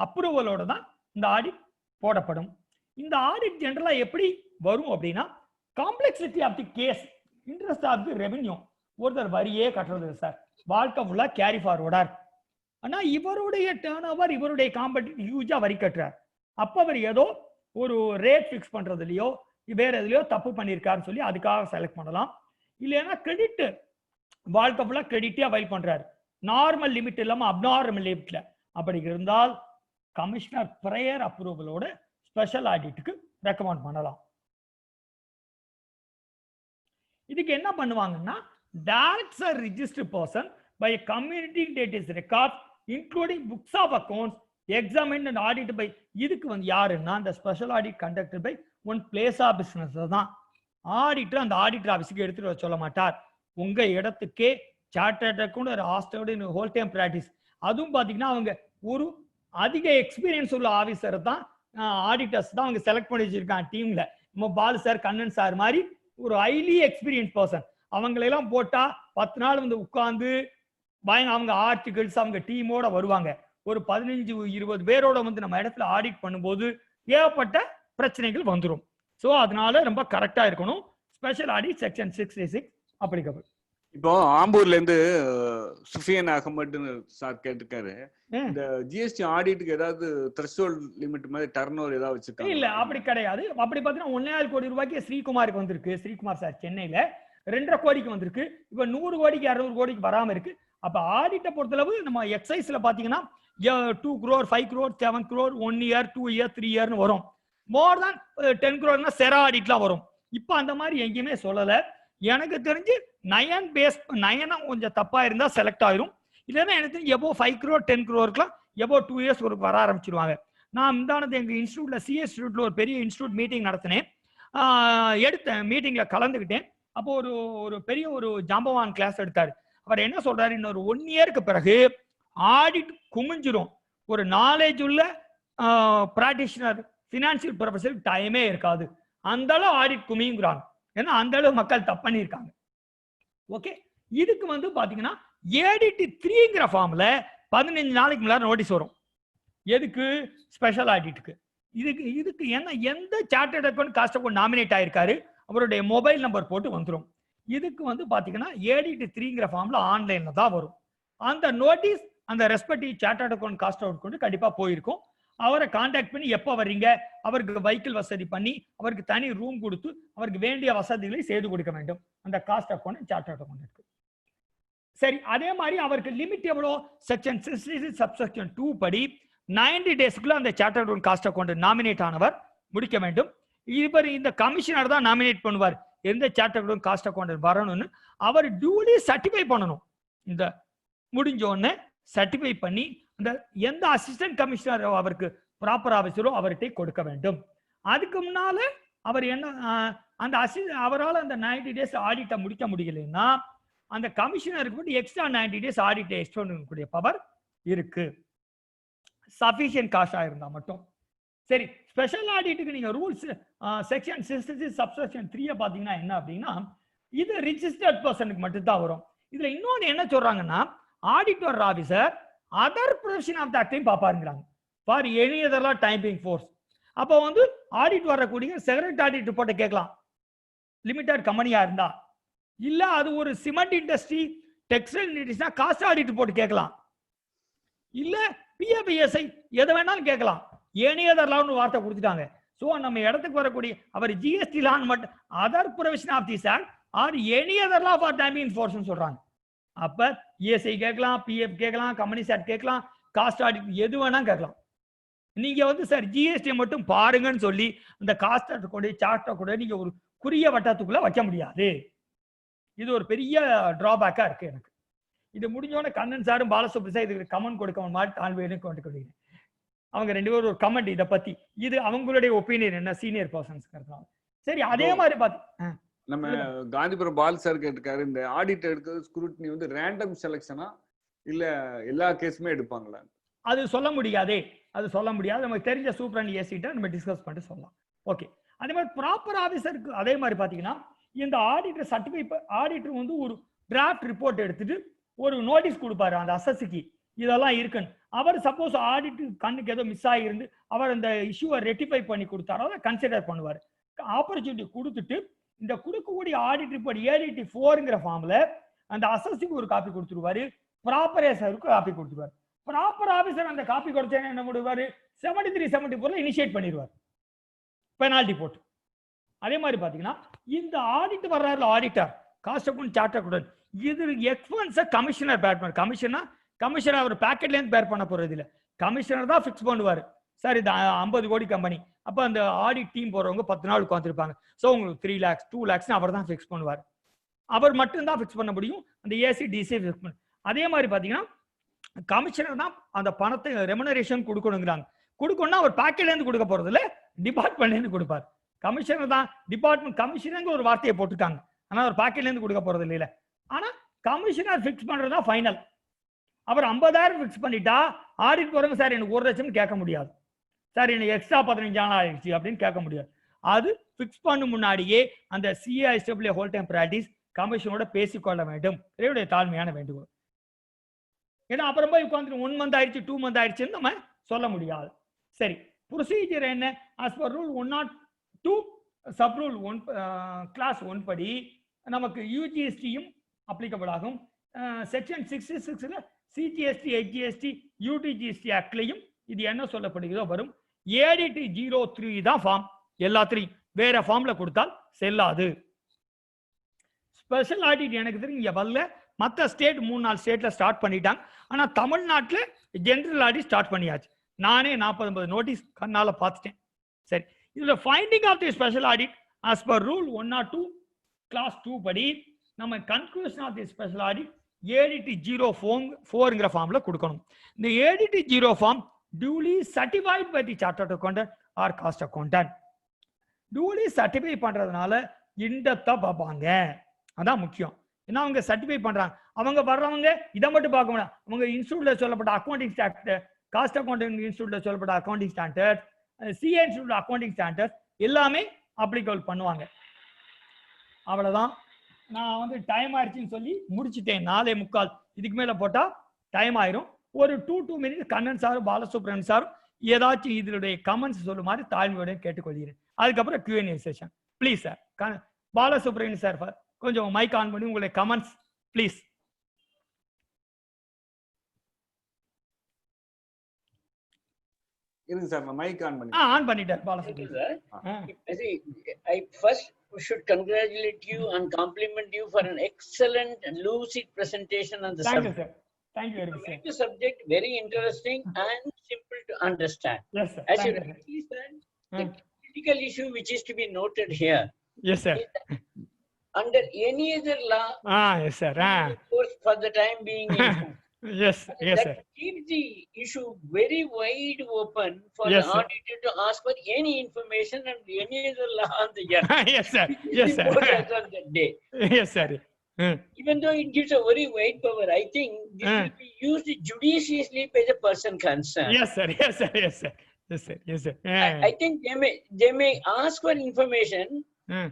அப்ரூவலோட தான் இந்த ஆடிட் போடப்படும். இந்த ஆடிட் ஜெனரலா எப்படி வரும் அப்படின்னா, complexity of the case, interest of the revenue. ஒருத்தர் வரியே கட்டுறது சார், வாழ்க்கை ஃபுல்லா கேரி ஃபார்வர்டா இருக்கு. ஆனா இவருடைய டேர்ன் ஓவர், இவருடைய காம்படிட்டிவ் ஹியூஜா வரி கட்டுறார். அப்ப அவர் ஏதோ ஒரு ரேட் ஃபிக்ஸ் பண்றதுலயோ வேற எதுலயோ தப்பு பண்ணியிருக்காருன்னு சொல்லி அதுக்காக செலக்ட் பண்ணலாம். இல்லைன்னா கிரெடிட், வாழ்க்கை ஃபுல்லா கிரெடிட்டா ஃபைல் பண்றாரு, நார்மல் லிமிட் இல்லாம அப்நார்மல் லிமிட்ல. அப்படி இருந்தால் கமிஷனர் பிரேயர் அப்ரூவலோட ஸ்பெஷல் ஆடிட்டுக்கு ரெக்கமெண்ட் பண்ணலாம். இதுக்கு என்ன பண்ணுவாங்கன்னா, directs or registered person by communicating date is record including books of accounts examined and audit by. இதுக்கு வந்து யாருன்னா, இந்த special audit conducted by one place of business தான். ஆடிட்டர் அந்த ஆடிட்டர் ஆஃபீஸுக்கு எடுத்துட்டு வர சொல்ல மாட்டார். உங்க இடத்துக்கே சார்ட்டர்ட் அக்கவுண்ட் ஒரு ஹாஸ்டல் ஹோல் டைம் பிராக்டிஸ். அதுவும் பாத்தீங்கன்னா அவங்க ஒரு அதிக எக்ஸ்பீரியன்ஸ் உள்ள ஆபீசர் தான், ஆடிட்டர்ஸ் தான் அவங்க செலக்ட் பண்ணி வச்சிருக்காங்க டீம்ல. நம்ம பாலு சார், கண்ணன் சார் மாதிரி ஒரு ஹைலி எக்ஸ்பீரியன்ஸ் பர்சன். அவங்களெல்லாம் போட்டா 10 நாள் வந்து உட்கார்ந்து அவங்க ஆர்டிகிள்ஸ் அவங்க டீமோட வருவாங்க. ஒரு 15-20 பேரோட வந்து நம்ம இடத்துல ஆடிட் பண்ணும்போது ஏகப்பட்ட பிரச்சனைகள் வந்துடும். ஸோ அதனால ரொம்ப கரெக்டா இருக்கணும். Special audit section 66 applicable. இப்போ ஆம்பூர்ல இருந்து சுஃபியன் அகமதுன்னு சார் கேட்டிருக்காரு, இந்த ஜிஎஸ்டி ஆடிட்டுக்கு ஏதாவது த்ரெஷோல்ட் லிமிட் மாதிரி டர்ன் ஓவர் ஏதாவது வச்சிருக்காங்க? இல்ல, அப்படி கிடையாது. அப்படி பாத்தீங்கன்னா 1.5 கோடி ரூபாய்க்கு ஸ்ரீகுமாருக்கு வந்திருக்கு. ஸ்ரீகுமார் சார் சென்னையில 2.5 கோடிக்கு வந்திருக்கு. இப்ப 100 கோடிக்கு 200 கோடிக்கு வராம இருக்கு. அப்ப ஆடிட்டை பொறுத்தளவு நம்ம எக்ஸைஸ்ல பாத்தீங்கன்னா 2 crore, 5 crore, 7 crore, 1 year, 2 year, 3 year வரும். மோர் தான் 10 crore செரா ஆடிட்லாம் வரும். இப்ப அந்த மாதிரி எங்கேயுமே சொல்லல. எனக்கு தெரிஞ்சு நயன் கொஞ்சம் தப்பா இருந்தா செலக்ட் ஆயிரும். இல்லைன்னா எனக்கு தெரிஞ்சு எபோ 5 crore 10 crore எபோ 2 years ஒரு வர ஆரம்பிச்சிருவாங்க. நான் இந்தானது எங்க இன்ஸ்டியூட்ல CS இன்ஸ்டியூட்ல ஒரு பெரிய இன்ஸ்டியூட் மீட்டிங் நடத்தினேன். எடுத்தேன், மீட்டிங்ல கலந்துக்கிட்டேன். அப்போ ஒரு பெரிய ஒரு ஜாம்பவான் கிளாஸ் எடுத்தாரு. அவர் என்ன சொல்றாரு, இன்னொரு 1 yearக்கு பிறகு ஆடிட் குமிஞ்சிரும். ஒரு நாலேஜ் உள்ள பிராக்டிஷனர் பினான்சியல் ப்ரொஃபஸருக்கு டைமே இருக்காது. அந்த அளவு ஆடிட் குமியுங்கிறாங்க. ஏன்னா அந்த அளவு மக்கள் தப்பு பண்ணியிருக்காங்க. ஓகே, இதுக்கு வந்து பாத்தீங்கன்னா ஏடிடி 3ங்கிற ஃபார்ம்ல 15 நாளைக்கு முன்னாடி நோட்டீஸ் வரும். எதுக்கு? ஸ்பெஷல் ஆடிட்டுக்கு. இதுக்கு என்ன, எந்த chartered account cost account nominate ஆயிருக்காரு அவருடைய மொபைல் நம்பர் போட்டு வந்துடும். இதுக்கு வந்து பாத்தீங்கன்னா ஏடிடி 3ங்கிற ஃபார்ம்ல ஆன்லைன்ல தான் வரும். அந்த நோட்டீஸ் அந்த respective chartered account cost out கொண்டு கண்டிப்பா போயிருக்கும். அவரை கான்டாக்ட் பண்ணி எப்போ வர்றீங்க, அவருக்கு வெஹிக்கிள் வசதி பண்ணி அவருக்கு தனி ரூம் கொடுத்து அவருக்கு வேண்டிய வசதிகளை செய்து கொடுக்க வேண்டும். அந்த காஸ்ட் அக்கௌண்ட் சார்ட்டர்ட் அக்கௌண்ட் இருக்கு. சரி, அதே மாதிரி அவருக்கு லிமிட் எவ்வளோ? செக்ஷன் 66 சப்செக்ஷன் 2 படி 90 டேஸ்க்குள்ள அந்த chartered account cost account nominate ஆனவர் முடிக்க வேண்டும். இவர் இந்த கமிஷனர் தான் நாமினேட் பண்ணுவார் எந்த சார்ட்டர்ட் அக்கௌண்ட் காஸ்ட் அக்கௌண்ட் வரணும்னு. அவர் டியூலி சர்டிஃபை பண்ணணும். இந்த முடிஞ்ச உடனே சர்டிஃபை பண்ணி அந்த எந்த அசிஸ்டன்ட் கமிஷனர் அவருக்கு ப்ராப்பர் ஆஃபீஸரோ அவர்கிட்ட கொடுக்க வேண்டும். அதுக்கு முன்னால அவர் என்ன அந்த அவரால் அந்த 90 டேஸ் ஆடிட்டை முடிக்க முடியலைன்னா அந்த கமிஷனருக்கு மட்டும் எக்ஸ்ட்ரா 90 டேஸ் ஆடிட்டை எக்ஸ்டெண்ட் பண்ணக்கூடிய பவர் இருக்கு, சஃபிஷியன்ட் காஸ்டா இருந்தா மட்டும். சரி, ஸ்பெஷல் ஆடிட்டுக்கு நீங்க ரூல்ஸ் செக்ஷன் 66 சப்செக்ஷன் 3 பாத்தீங்கன்னா என்ன அப்படின்னா, இது ரிஜிஸ்டர்ட் பர்சனுக்கு மட்டும் தான் வரும். இதுல இன்னொன்னு என்ன சொல்றாங்கன்னா, auditor officer other provision of the ஆக்டையும் பாப்பாருங்கிறாங்க. For any other typing force. அப்போ வந்து ஆடிட் வரக்கூடிய செக்ரட்டரி ஆடிட் ரிப்போர்ட்டை கேட்கலாம் லிமிடெட் கம்பெனியா இருந்தா. இல்ல அது ஒரு சிமெண்ட் இண்டஸ்ட்ரி டெக்ஸ்டைல் இண்டஸ்ட்ரினா காஸ்ட் ஆடிட் ரிப்போர்ட் கேட்கலாம். இல்ல பிஎஃப்எஸ்ஐ எதை வேணாலும் கேட்கலாம். எனி அதர் லான்னு வார்த்தை கொடுத்துட்டாங்க. ஸோ நம்ம இடத்துக்கு வரக்கூடிய அவர் ஜிஎஸ்டி லான் மட்டும் other provision of this act or any other law for typing ஃபோர்ஸ்னு சொல்றாங்க. அப்ப இஎஸ்ஐ கேட்கலாம், பிஎஃப் கேட்கலாம், கம்பெனிஸ் ஆக்ட் கேட்கலாம், காஸ்ட் ஆடிட் எது வேணா கேட்கலாம். நீங்க வந்து சார் ஜிஎஸ்டி மட்டும் பாருங்கன்னு சொல்லி அந்த காஸ்ட் ஆடிட் கூட சார்ட்டை கூட நீங்க ஒரு குறுகிய வட்டத்துக்குள்ள வைக்க முடியாது. இது ஒரு பெரிய டிராபேக்கா இருக்கு எனக்கு. இது முடிஞ்சோடனே கண்ணன் சாரும் பாலசுப்ரசாத் இதுக்கு கமெண்ட் கொடுக்க மாதிரி தாழ்வையிலும் கொண்டு கொடுக்கிறேன். அவங்க 2 பேரும் ஒரு கமெண்ட் இதை பத்தி, இது அவங்களுடைய ஒப்பீனியன் என்ன சீனியர் பர்சன்ஸ். சரி, அதே மாதிரி பாத்து நம்ம காந்திபுரம் பால் சார் கேட்டிருக்காரு, இந்த ஆடிட் எடுக்கிறது ஸ்க்ரூட்டினி வந்து ரேண்டம் செலக்ஷனா இல்ல எல்லா கேஸுமே எடுப்பாங்களா? அது சொல்ல முடியாதே, அது சொல்ல முடியாது. நமக்கு தெரிஞ்ச சூப்பரண்ட் ஏசிட்ட நம்ம டிஸ்கஸ் பண்ணிட்டு சொல்லலாம். ஓகே, அதே மாதிரி ப்ராப்பர் ஆஃபீஸருக்கு அதே மாதிரி பாத்தீங்கன்னா, இந்த ஆடிட்டர் சர்டிஃபை ஆடிட்டர் வந்து ஒரு டிராஃப்ட் ரிப்போர்ட் எடுத்துட்டு ஒரு நோட்டீஸ் கொடுப்பாரு அந்த அசஸுக்கு, இதெல்லாம் இருக்குன்னு. அவர் சப்போஸ் ஆடிட் கண்ணுக்கு ஏதோ மிஸ் ஆகிருந்து அவர் அந்த இஷ்யூவை ரெட்டிஃபை பண்ணி கொடுத்தாரோ அதை கன்சிடர் பண்ணுவார். ஆப்பர்ச்சுனிட்டி கொடுத்துட்டு இந்த கொடுக்கக்கூடிய ஆடிட் ரிப்போர்ட் ஏடிடி 4ங்கிற ஃபார்ம்ல அந்த அசஸுக்கு ஒரு காப்பி கொடுத்துருவாரு, ப்ராப்பர் ஆஃபீஸருக்கு காப்பி கொடுத்துருவாரு. ப்ராப்பர் ஆஃபீஸர் அந்த காப்பி கொடுத்தேன்னு என்ன பண்ணுவாரு, 73-74 இனிஷியேட் பண்ணிடுவார் பெனால்டி போட்டு. அதே மாதிரி பாத்தீங்கன்னா இந்த ஆடிட் வர்றாருல auditor cost account chart account, இது எக்ஸ்பென்ஸை கமிஷனர் பேர் பண்ண. கமிஷனர் அவர் பேக்கெட்ல இருந்து பேர் பண்ண போறது இல்ல, கமிஷனர் தான் ஃபிக்ஸ் பண்ணுவாரு. சார் இது 50 கோடி கம்பெனி, அப்ப அந்த ஆடிட் டீம் போறவங்க 10 நாள் உட்காந்துருப்பாங்க. ஸோ உங்களுக்கு 3 lakhs 2 lakhs அவர் தான் ஃபிக்ஸ் பண்ணுவார். அவர் மட்டும் தான் ஃபிக்ஸ் பண்ண முடியும், அந்த ஏசி டிசி ஃபிக்ஸ் பண்ண. அதே மாதிரி பாத்தீங்கன்னா கமிஷனர் தான் அந்த பணத்தை ரெமுனரேஷன் கொடுக்கணுங்கிறாங்க. கொடுக்கணும்னா அவர் பேக்கெட்ல இருந்து கொடுக்க போறது இல்ல, டிபார்ட்மெண்ட்ல இருந்து கொடுப்பார். கமிஷனர் தான் டிபார்ட்மெண்ட் கமிஷனர் ஒரு வார்த்தையை போட்டுட்டாங்க, ஆனா அவர் பாக்கெட்ல இருந்து கொடுக்க போறது இல்ல. ஆனா கமிஷனர் ஃபிக்ஸ் பண்றதா ஃபைனல். அவர் 50,000 ஃபிக்ஸ் பண்ணிட்டா ஆடிட் போறவங்க சார் எனக்கு 1 லட்சம் கேட்க முடியாது, சார் எனக்கு எக்ஸ்ட்ரா 15,000 ஆயிடுச்சு அப்படின்னு கேட்க முடியாது. அது ஃபிக்ஸ் பண்ண முன்னாடியே அந்த சிஐஎஸ்டபிள்யூ ஹோல் டைம் பிராக்டிஸ் கமிஷனோட பேசிக்கொள்ள வேண்டும். என்னுடைய தாழ்மையான வேண்டுகோள். ஏன்னா அப்புறம் போய் உட்காந்துட்டு 1 month ஆயிடுச்சு 2 month ஆயிடுச்சுன்னு நம்ம சொல்ல முடியாது. சரி, ப்ரொசீஜர் என்ன? As per rule 102 sub rule 1 clause 1 படி நமக்கு யூஜிஎஸ்டியும் அப்ளிகபிள் ஆகும். செக்ஷன் 66ல சிஜிஎஸ்டி ஹெச்ஜிஎஸ்டி யூடிஜிஎஸ்டி ஆக்ட்லையும் இது என்ன சொல்லப்படுகிறதோ வரும். ஏடிடி 03 தான் ஃபார்ம், எல்லாத்திலையும் வேற ஃபார்ம்ல கொடுத்தால் செல்லாது. ஸ்பெஷல் ஆடிட் எனக்கு தெரியும் இங்க வரல, மற்ற ஸ்டேட் 3-4 ஸ்டேட்ல ஸ்டார்ட் பண்ணிட்டாங்க. ஆனா தமிழ்நாட்டில் ஜெனரல் ஆடிட் ஸ்டார்ட் பண்ணியாச்சு. நானே 40-50 நோட்டீஸ் கண்ணால பார்த்துட்டேன். சரி, இதுல finding of the special audit as per rule 102 clause 2 படி நம்ம conclusion of the special audit ADT 04ங்கிற ஃபார்ம்ல கொடுக்கணும். இந்த ADT 0 form duly certified by the chartered accountant or cost accountant. Duly certify பண்றதுனால இன்டெப்தா பார்ப்பாங்க, அதான் முக்கியம். ஏன்னா அவங்க சர்டிஃபை பண்றாங்க, அவங்க வர்றவங்க இதை மட்டும் பார்க்க முடியாது. அவங்க இன்ஸ்டியூட்ல சொல்லப்பட்ட அக்கௌண்டிங் ஸ்டாண்டர்ட், காஸ்ட் அக்கௌண்டிங் இன்ஸ்டியூட்ல சொல்லப்பட்ட accounting standard, CA institute accounting standard எல்லாமே அப்ளிகபிள் பண்ணுவாங்க. அவ்வளவுதான். நான் வந்து டைம் ஆயிடுச்சுன்னு சொல்லி முடிச்சுட்டேன். 4:45. இதுக்கு மேல போட்டா டைம் ஆயிரும். ஒரு 2 minutes கண்ணன் சாரும் பாலசுப்ரமணியன் சாரும் ஏதாச்சும் இதனுடைய கமெண்ட்ஸ் சொல்லும் மாதிரி தாழ்மையோட கேட்டுக்கொள்கிறேன். அதுக்கப்புறம் Q&A session. Please sir, Balasubramanian sir கொஞ்சம் மைக் ஆன் பண்ணி உங்களுடைய கமெண்ட்ஸ் ப்ளீஸ். இருங்க சார், நான் மைக் ஆன் பண்ணி. ஆன் பண்ணிட்டேன் Bala Thank you, sir. sir. I first should congratulate you and compliment you for an excellent and lucid presentation on the Thank you, subject. sir. Thank you very much, sir. The subject very interesting and simple to understand. Yes, sir. As you Thank you, sir. rightly said, the critical issue which is to be noted here Yes, sir. is that under any other law, Yes, sir. of course, for the time being, Yes, yes, that sir. keeps the issue very wide open for Yes, the sir. auditor to ask for any information and any other law on the earth. Yes, sir. Yes, sir. As on that day. Yes, sir. Even though it gives a very wide power, I think this will be used judiciously by the person concerned. Yes, sir. Yes, sir. Yes, sir. Yes, sir. Yes, sir. I think they may ask for information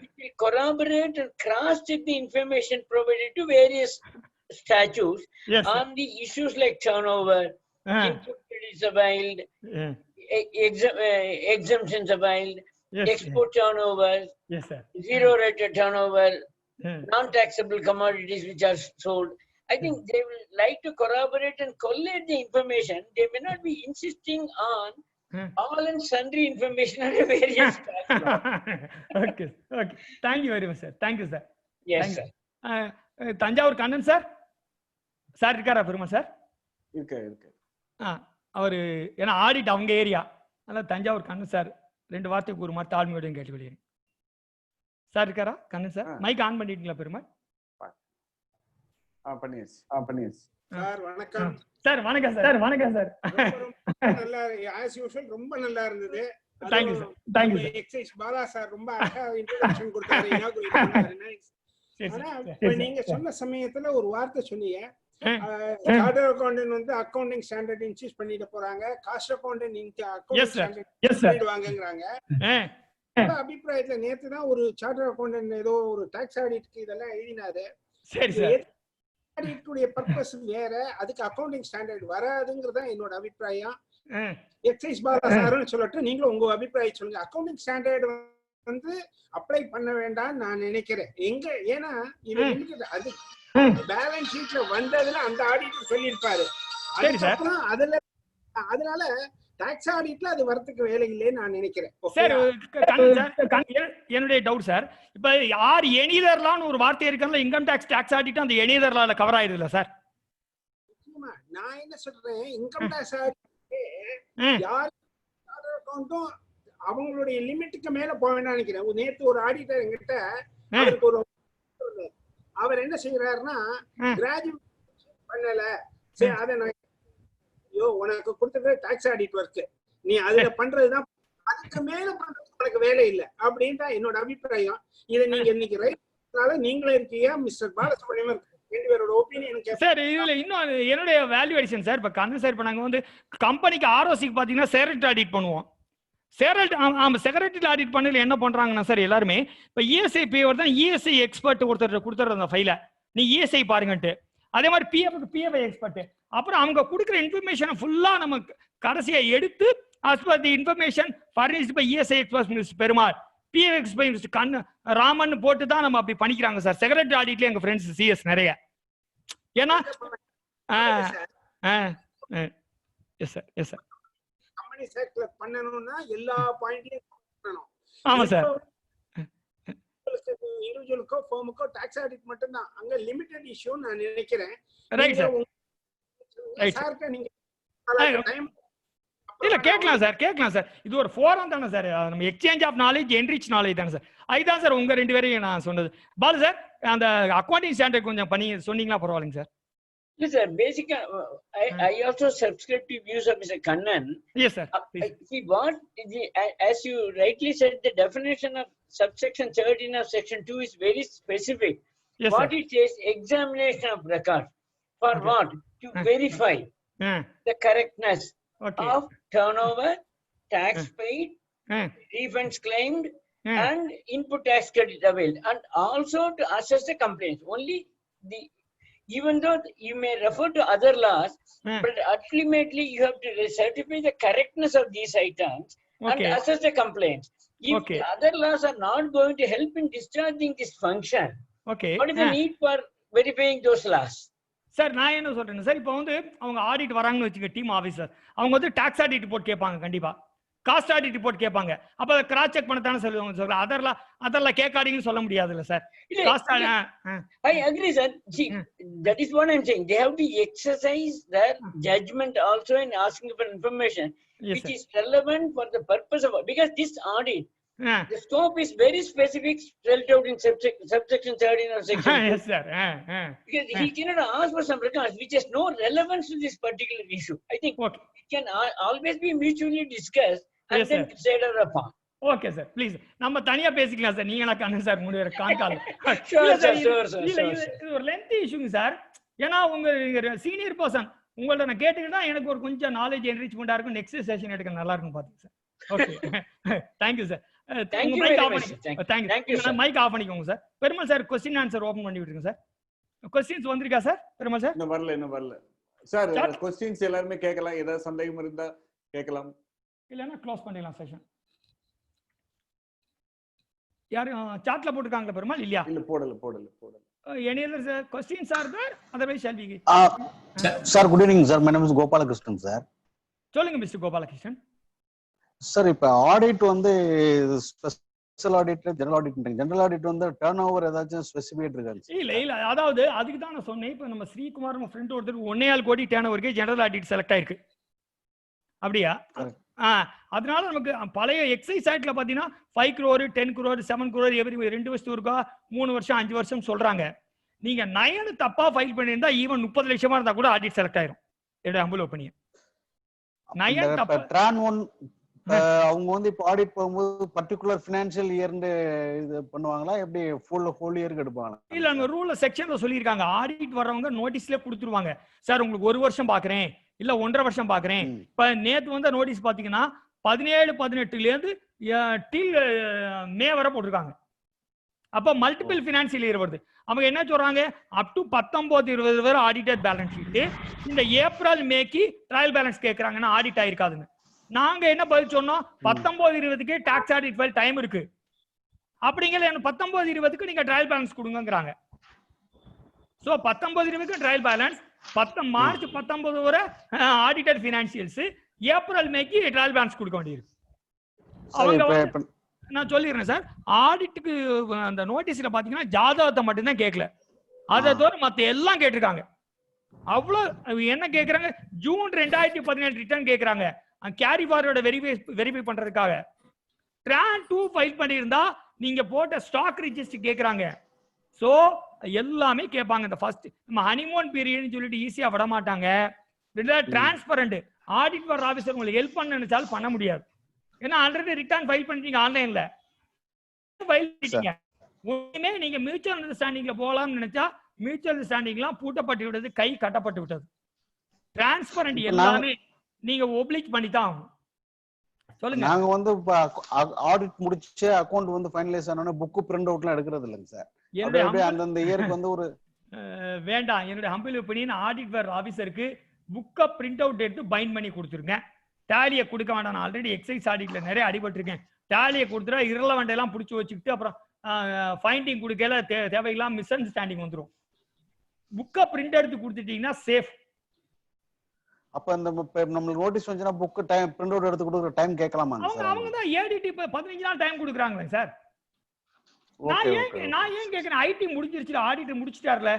which will corroborate and cross-check the information provided to various statutes Yes, sir. on the issues like turnover, input credits availed, exemptions availed, Yes, export turnovers, yes, sir. zero rated turnover, non-taxable commodities which are sold. I think they will like to corroborate and collate the information. They may not be insisting on all and sundry information on various statutes. Okay, okay. Thank you very much, sir. Thank you, sir. Yes, Thank sir. you. Thanjavur Kannan sir sir இருக்காரா பெருமா sir? இருக்கு. அவரு ஏன்னா audit அவங்க area, அதனால Thanjavur Kannan sir 2 வார்த்தைக்கு ஒரு மாதிரி தாழ்மையோடையும் கேட்டுக்கொள்கிறேன். சார் இருக்காரா கண்ணன் சார்? மைக் ஆன் பண்ணிட்டீங்களா பெருமா? பண்ணியாச்சு. சார் வணக்கம். சார் வணக்கம் சார். சார் வணக்கம் சார். நல்லா as usual ரொம்ப நல்லா இருந்தது. Thank you, sir. Thank you, sir. Exercise Bala sir ரொம்ப அழகா இன்ட்ரோடக்ஷன் கொடுத்தாரு. inaugurate பண்ணாரு. Nice. ஆனா இப்ப நீங்க சொன்ன சமயத்துல ஒரு வார்த்தை சொன்னீங்க. சார்ட்டர்ட் அக்கவுண்டன்ட் வந்து அக்கவுண்டிங் ஸ்டாண்டர்ட் இன்க்ரீஸ் பண்ணிட போறாங்க, காஸ்ட் அக்கவுண்டன்ட் அக்கவுண்டிங் ஸ்டாண்டர்ட் பண்ணிடுவாங்கங்கறாங்க. அபிப்பிராயத்துல நேத்து தான் ஒரு சார்ட்டர்ட் அக்கவுண்டன்ட் ஏதோ ஒரு டாக்ஸ் ஆடிட்க்கு இதெல்லாம் எழுதினாரு. சரி சார். ஆடிட்டுடைய பர்பஸ் வேற, அதுக்கு அக்கவுண்டிங் ஸ்டாண்டர்ட் வராதுங்கிறதா என்னோட அபிப்பிராயம். எக்ஸைஸ் பாலா சார்னு சொல்லட்டும், நீங்களும் உங்க அபிப்பிராயம் சொல்லுங்க. அக்கவுண்டிங் ஸ்டாண்டர்ட் வந்து அப்ளை பண்ண வேண்டாம்னு நான் நினைக்கிறேன். ஏன்னா இது அது பேலன்ஸ் ஷீட்ல வந்ததுல அந்த ஆடிட்டர் சொல்லியிருப்பாரு. அதுக்கப்புறம் அதனால டாக்ஸ் ஆடிட்ல அது வரதுக்கு வேலை இல்லைன்னு நான் நினைக்கிறேன். சார் என்னுடைய டவுட் சார், இப்ப யார் எனிதர்லான்னு ஒரு வார்த்தை இருக்குல்ல, இன்கம் டாக்ஸ் டாக்ஸ் ஆடிட் அந்த எனிதர்லால கவர் ஆயிடுதுல சார்? நான் என்ன சொல்றேன், இன்கம் டாக்ஸ் யார் அக்கவுண்டும் அவங்களுடைய லிமிட்டுக்கு மேல போக வேண்டாம் நினைக்கிறேன். நேத்து ஒரு ஆடிட்டர் எங்கிட்ட அவர் என்ன செய்யறாருன்னா, கிராஜுவேட் பண்ணல, சரி அதை நான் உனக்கு கொடுத்தது டாக்ஸ் ஆடிட் ஒர்க், நீ அதுல பண்றதுதான், அதுக்கு மேல பண்றது உனக்கு வேலை இல்லை அப்படின்னு தான் என்னோட அபிப்பிராயம். இதை நீங்க இன்னைக்கு ரைட்னால நீங்களும் இருக்கீங்க, மிஸ்டர் பாலசுப்ரமணியம் இருக்கு, 2 பேரோட ஒப்பீனியன் சார். இதுல இன்னும் என்னுடைய வேல்யூவேஷன் சார், இப்ப கண்ணன் சார் இப்ப நாங்க வந்து கம்பெனிக்கு ஆர்ஓசிக்கு பாத்தீங்கன்னா செக்ரட்டரி ஆடிட் பண்ணுவோம். செக்ரட்டரி ஆடிட் பண்ணல என்ன பண்றாங்கன்னா சார் எல்லாருமே இப்ப இஎஸ்ஐ பேவர் தான் இஎஸ்ஐ எக்ஸ்பர்ட் ஒருத்தர் கொடுத்துற அந்த ஃபைல நீ இஎஸ்ஐ பாருங்கட்டு, அதே மாதிரி பிஎஃப்ஐ எக்ஸ்பர்ட், அப்புறம் அவங்க கொடுக்குற இன்ஃபர்மேஷனை ஃபுல்லா நம்ம கடைசியா எடுத்து as per the information furnished by ESI expert Mr. Perumal, PF expert Mr. கண்ணு ராமன் போட்டு தான் நம்ம அப்படி பண்ணிக்கிறாங்க சார். செக்ரட்டரி ஆடிட்ல எங்க ஃப்ரெண்ட்ஸ் சிஎஸ் நிறைய. ஏன்னா yes sir, yes sir. Company cycle பண்ணனும்னா எல்லா பாயிண்ட்லயும் பண்ணனும். ஆமா சார். இண்டிவிஜுவலுக்கோ ஃபர்முக்கோ டாக்ஸ் ஆடிட் மட்டும் தான் அங்க லிமிட்டட் இஷ்யூ நான் நினைக்கிறேன். Right sir. சார்க்க நீங்க இல்ல கேட்கலாம் சார், கேட்கலாம் சார். இது ஒரு ஃபோரம் தானே சார், நம்ம exchange of knowledge, enrich knowledge தானே சார். அதுதான் சார் உங்க 2 பேரையும் நான் சொன்னது. பாலு சார் அந்த அக்கவுண்டிங் ஸ்டாண்டர்ட் கொஞ்சம் பண்ணி சொன்னீங்களா பரவாயில்லைங்க sir. Yes, sir. Basically, I also subscribe to views of Mr. Kannan. Yes, sir. See, as you rightly said, the definition of subsection 13 of section 2 is very specific. Yes, what sir. it says, examination of record. For what? To verify the correctness of turnover, tax paid, refunds claimed, and input tax credit availed, and also to assess the complaints. Even though you may refer to other laws, but ultimately you have to certify the correctness of these items and assess the complaints. If the other laws are not going to help in discharging this function, what is the need for verifying those laws? Sir நான் என்ன சொல்றேன் sir, இப்போ வந்து அவங்க audit வராங்கன்னு வச்சுக்க, team officer அவங்க வந்து டாக்ஸ் ஆடிட் போட்டு கேட்பாங்க கண்டிப்பா. காஸ்ட் ஆடிட் ரிப்போர்ட் கேட்பாங்க. அப்ப அதை கிராஸ் செக் பண்ண தானே சொல்லுவாங்க. அதெல்லாம் கேட்காதீங்கன்னு சொல்ல முடியாதுல்ல sir. I agree, sir. See, that is what I'm saying. They have to exercise their judgment also in asking for information, which is relevant for the purpose of, because this audit, the scope is very specific, spelled out in subsection 13 or section 2. Yes, sir. Because he cannot ask for some records which has no relevance to this particular issue. I think it can always be mutually discussed and then decided upon. Okay sir, please நம்ம தனியா பேசிக்கலாம் sir. நீங்க எனக்கு அண்ணன் sir முடிவு con call. இது ஒரு lengthy இஷ்யூங்க sir. ஏன்னா உங்க சீனியர் பர்சன் உங்கள்ட்ட நான் கேட்டுக்கிட்டா எனக்கு ஒரு கொஞ்சம் நாலேஜ் என்ரிச்மெண்டா இருக்கும். நெக்ஸ்ட் செஷன் எடுக்க நல்லா இருக்கும் பாத்துங்க sir. Okay, thank you sir. Mic off பண்ணிக்கோங்க sir. Perumal sir question answer open பண்ணி விட்டுருங்க சார். கொஸ்டின்ஸ் வந்திருக்கா சார் பெருமாள் சார்? இன்னும் வரல சார். கொஸ்டின்ஸ் எல்லாருமே கேட்கலாம். ஏதாவது சந்தேகம் இருந்தா கேட்கலாம், இல்லைன்னா க்ளோஸ் பண்ணிடலாம் செஷன். யாரும் சாட்ல போட்டுருக்காங்களா பெருமாள்? இல்லையா? இல்ல, போடல. Any other questions are there? Otherwise shall we? Sir, good evening, sir. My name is Gopalakrishnan, sir. சொல்லுங்க மிஸ்டர் கோபாலகிருஷ்ணன். சார், இப்ப ஆடிட் வந்து special audit, general audit, general audit வந்து டர்ன் ஓவர் ஏதாச்சும் ஸ்பெசிஃபிக் இருக்காது? இல்ல, அதாவது அதுக்கு தான் நான் சொன்னேன். இப்ப நம்ம ஸ்ரீகுமார் நம்ம ஃப்ரெண்ட் ஒருத்தர் 1.5 கோடி டர்ன் ஓவருக்கு ஜெனரல் ஆடிட் செலக்ட் ஆயிருக்கு. அப்படியா? அதனால நமக்கு பழைய எக்ஸைஸ் ஆக்ட்ல பாத்தீங்கன்னா 5 crore 10 crore 7 crore எவ்ரி 2 வருஷத்துக்கு இருக்கா, 3 வருஷம் 5 வருஷம் சொல்றாங்க. நீங்க 9 தப்பா ஃபைல் பண்ணியிருந்தா ஈவன் 30 லட்சமா இருந்தா கூட ஆடிட் செலக்ட் ஆயிரும். என்னோட ஹம்பிள் ஒப்பீனியன். 9 தப்பா ட்ரான் 1 அவங்க வந்து இப்போ ஆடிட் போகும்போது பர்టిక్యులர் ஃபினான்ஷியல் இயர்னு இது பண்ணுவாங்களா, எப்படி ஹோல் இயருக்கு எடுப்பாங்களா? இல்ல, அங்க ரூல்ல செக்ஷன்ல சொல்லிருக்காங்க. ஆடிட் வர்றவங்க நோட்டீஸ்ல கொடுத்துருவாங்க. சார் உங்களுக்கு 1 வருஷம் பாக்குறேன், இல்ல 1.5 வருஷம் பாக்குறேன். இப்ப நேத்து வந்த நோட்டீஸ் பாத்தீங்கன்னா 17-18 இருந்து டில் மே வரை போட்டிருக்காங்க. அப்ப மல்டிபிள் பினான்சியல் இயர் வருது. அவங்க என்ன சொல்றாங்க, அப் டு 19-20 வரை ஆடிட்டட் பேலன்ஸ் ஷீட், இந்த ஏப்ரல் மேக்கு ட்ரையல் பேலன்ஸ் கேட்கறாங்கன்னா ஆடிட் ஆயிருக்காதுங்க. நாங்க என்ன பதில் சொன்னோம், 19-20க்கு டாக்ஸ் ஆடிட் ஃபைல் டைம் இருக்கு. அப்படிங்கிற 19-20க்கு நீங்க ட்ரையல் பேலன்ஸ் கொடுங்கங்கறாங்க. சோ 19-20க்கு ட்ரையல் பேலன்ஸ், மார்ச் 19 வரை ஆடிட்டட் பினான்சியல்ஸ், ஏப்ரல் மேக்கு ட்ரையல் பேலன்ஸ் கொடுக்க வேண்டியிருக்கு. அவங்க நான் சொல்லிடுறேன் சார், ஆடிட்டுக்கு அந்த நோட்டீஸ்ல பாத்தீங்கன்னா ஜாதகத்தை மட்டும்தான் கேட்கல, அதை தவிர மத்த எல்லாம் கேட்டிருக்காங்க. அவ்வளவு என்ன கேட்கறாங்க, ஜூன் 2017 ரிட்டர்ன் கேட்கறாங்க கேரி ஃபார்வர்ட வெரிஃபை பண்றதுக்காக. ட்ரான் 2 ஃபைல் பண்ணியிருந்தா நீங்க போட்ட ஸ்டாக் ரிஜிஸ்டர் கேட்கறாங்க. சோ எல்லாமே கேட்பாங்க. இந்த ஃபர்ஸ்ட் நம்ம ஹனிமூன் பீரியட்னு சொல்லிட்டு ஈஸியா விட மாட்டாங்க. டிரான்ஸ்பரண்ட் ஆடிட் வர ஆபீசர் உங்களுக்கு ஹெல்ப் பண்ண நினைச்சாலும் பண்ண முடியாது. ஏன்னா ஆல்ரெடி ரிட்டர்ன் ஃபைல் பண்ணிட்டீங்க ஆன்லைன்ல ஃபைல் பண்ணிட்டீங்க. ஒண்ணுமே நீங்க மியூச்சுவல் அண்டர்ஸ்டாண்டிங்ல போகலாம்னு நினைச்சா மியூச்சுவல் அண்டர்ஸ்டாண்டிங்லாம் பூட்டப்பட்டு விட்டது, கை கட்டப்பட்டு விட்டது. டிரான்ஸ்பரண்ட் எல்லாமே நீங்க ஒப்ளிக் பண்ணி தான் ஆகணும். சொல்லுங்க. நாங்க வந்து ஆடிட் முடிச்சு அக்கவுண்ட் வந்து ஃபைனலைஸ் ஆனோனே புக் பிரிண்ட் அவுட்லாம் எடுக்கிறது இல்லைங்க சார். அப்படியே அந்த இயருக்கு வந்து ஒரு வேண்டாம். என்னுடைய ஹம்பிள் ஒப்பீனியன், ஆடிட் வர ஆபீசருக்கு புக்கை பிரிண்ட் அவுட் எடுத்து பைண்ட் பண்ணி கொடுத்துருங்க. டேலியை கொடுக்க வேண்டாம். நான் ஆல்ரெடி எக்ஸைஸ் ஆடிட்ல நிறைய அடிபட்டிருக்கேன். டேலியை கொடுத்துட்டா இரலவெண்ட் எல்லாம் பிடிச்சி வச்சுக்கிட்டு அப்புறம் ஃபைண்டிங் கொடுக்கல தேவையில்லாம் மிஸ் அண்டர்ஸ்டாண்டிங் வந்துடும். புக்கை பிரிண்ட் எடுத்து கொடுத்துட்டீங்கன்னா சேஃப். அப்ப இந்த நம்மளுக்கு நோட்டீஸ் வந்துச்சுனா புக் டைம் பிரிண்ட் அவுட் எடுத்து கொடுக்குற டைம் கேட்கலாமா சார்? அவங்க தான் ஏடிடி 15 நாள் டைம் கொடுக்குறாங்களே சார். நான் ஏன் கேட்கிறேன், ஐடி முடிஞ்சிருச்சு, ஆடிட் முடிச்சிட்டார்ல,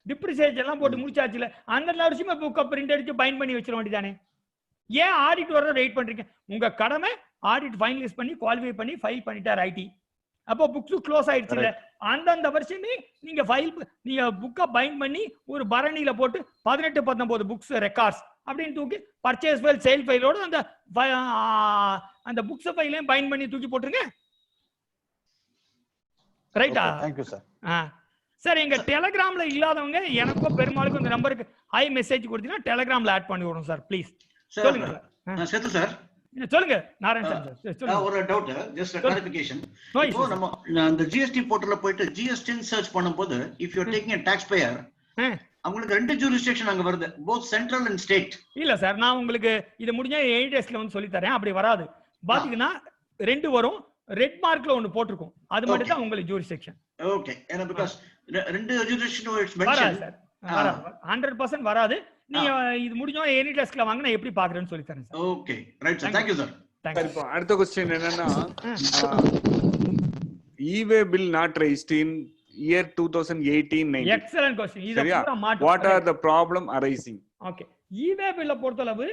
டிப்ரிசியேஷன் எல்லாம் போட்டு முடிச்சாச்சுல, அந்த வருஷமே புக்கை பிரிண்ட் எடுத்து பைண்ட் பண்ணி வச்சிட வேண்டியதானே. ஏன் ஆடிட் வர வெயிட் பண்றீங்க? உங்க கடமை ஆடிட் ஃபைனலைஸ் பண்ணி குவாலிஃபை பண்ணி ஃபைல் பண்ணிட்டார் ஐடி. அப்போ புக்ஸ் க்ளோஸ் ஆயிடுச்சுல, அந்தந்த வருஷமே நீங்க புக்கை பைண்ட் பண்ணி ஒரு பரணியில போட்டு 18-19 புக்ஸ் ரெக்கார்ட்ஸ் அப்படின்னு தூக்கி பர்ச்சேஸ் ஃபைல் சேல் ஃபைலோட அந்த புக்ஸ் ஃபைலையும் பைண்ட் பண்ணி தூக்கி போட்டுருங்க. ரைட்டா? Thank you sir. சார், எங்க டெலிகிராம்ல இல்லாதவங்க எனக்கும் பெருமாளுக்கும் இந்த நம்பருக்கு ஹை மெசேஜ் கொடுத்தீங்கன்னா டெலிகிராம்ல ஆட் பண்ணி விடுறோம் சார். ப்ளீஸ் சொல்லுங்க சார். சொல்லுங்க நாராயணன் சார். ஒரு டவுட், ஜஸ்ட் கிளாரிஃபிகேஷன். இப்போ நம்ம அந்த ஜிஎஸ்டி போர்ட்டல்ல போயிட்டு ஜிஎஸ்டி சர்ச் பண்ணும்போது if you are taking a taxpayer, உங்களுக்கு 2 ஜூரிஸ்டிக்ஷன் அங்க வருது, both central and state. இல்ல சார், நான் உங்களுக்கு இது முடிஞ்சா 8 டேஸ்ல வந்து சொல்லி தரேன். அப்படி வராது. பாத்தீங்கன்னா 2 வரும், ரெட் மார்க்ல ஒன்னு போட்டுருக்கும், அது மட்டும் தான் உங்களுக்கு ஜூரிஸ்டிக்ஷன். ஓகே. ஏன்னா பிகாஸ் 2 ஜூரிஸ்டிக்ஷன் இட்ஸ் மென்ஷன். 100% வராது. நீங்க இது முடிஞ்சா 8 டேஸ்ல வாங்க, நான் எப்படி பாக்குறேன்னு சொல்லி தரேன் sir. Okay, right sir. Thank you sir. இப்போ அடுத்த क्वेश्चन என்னன்னா e-way bill not raised in year 2018-19. Excellent question. இத பூரா மாட்டு. What are the problem arising? Okay. e-way bill பொறுத்தளவு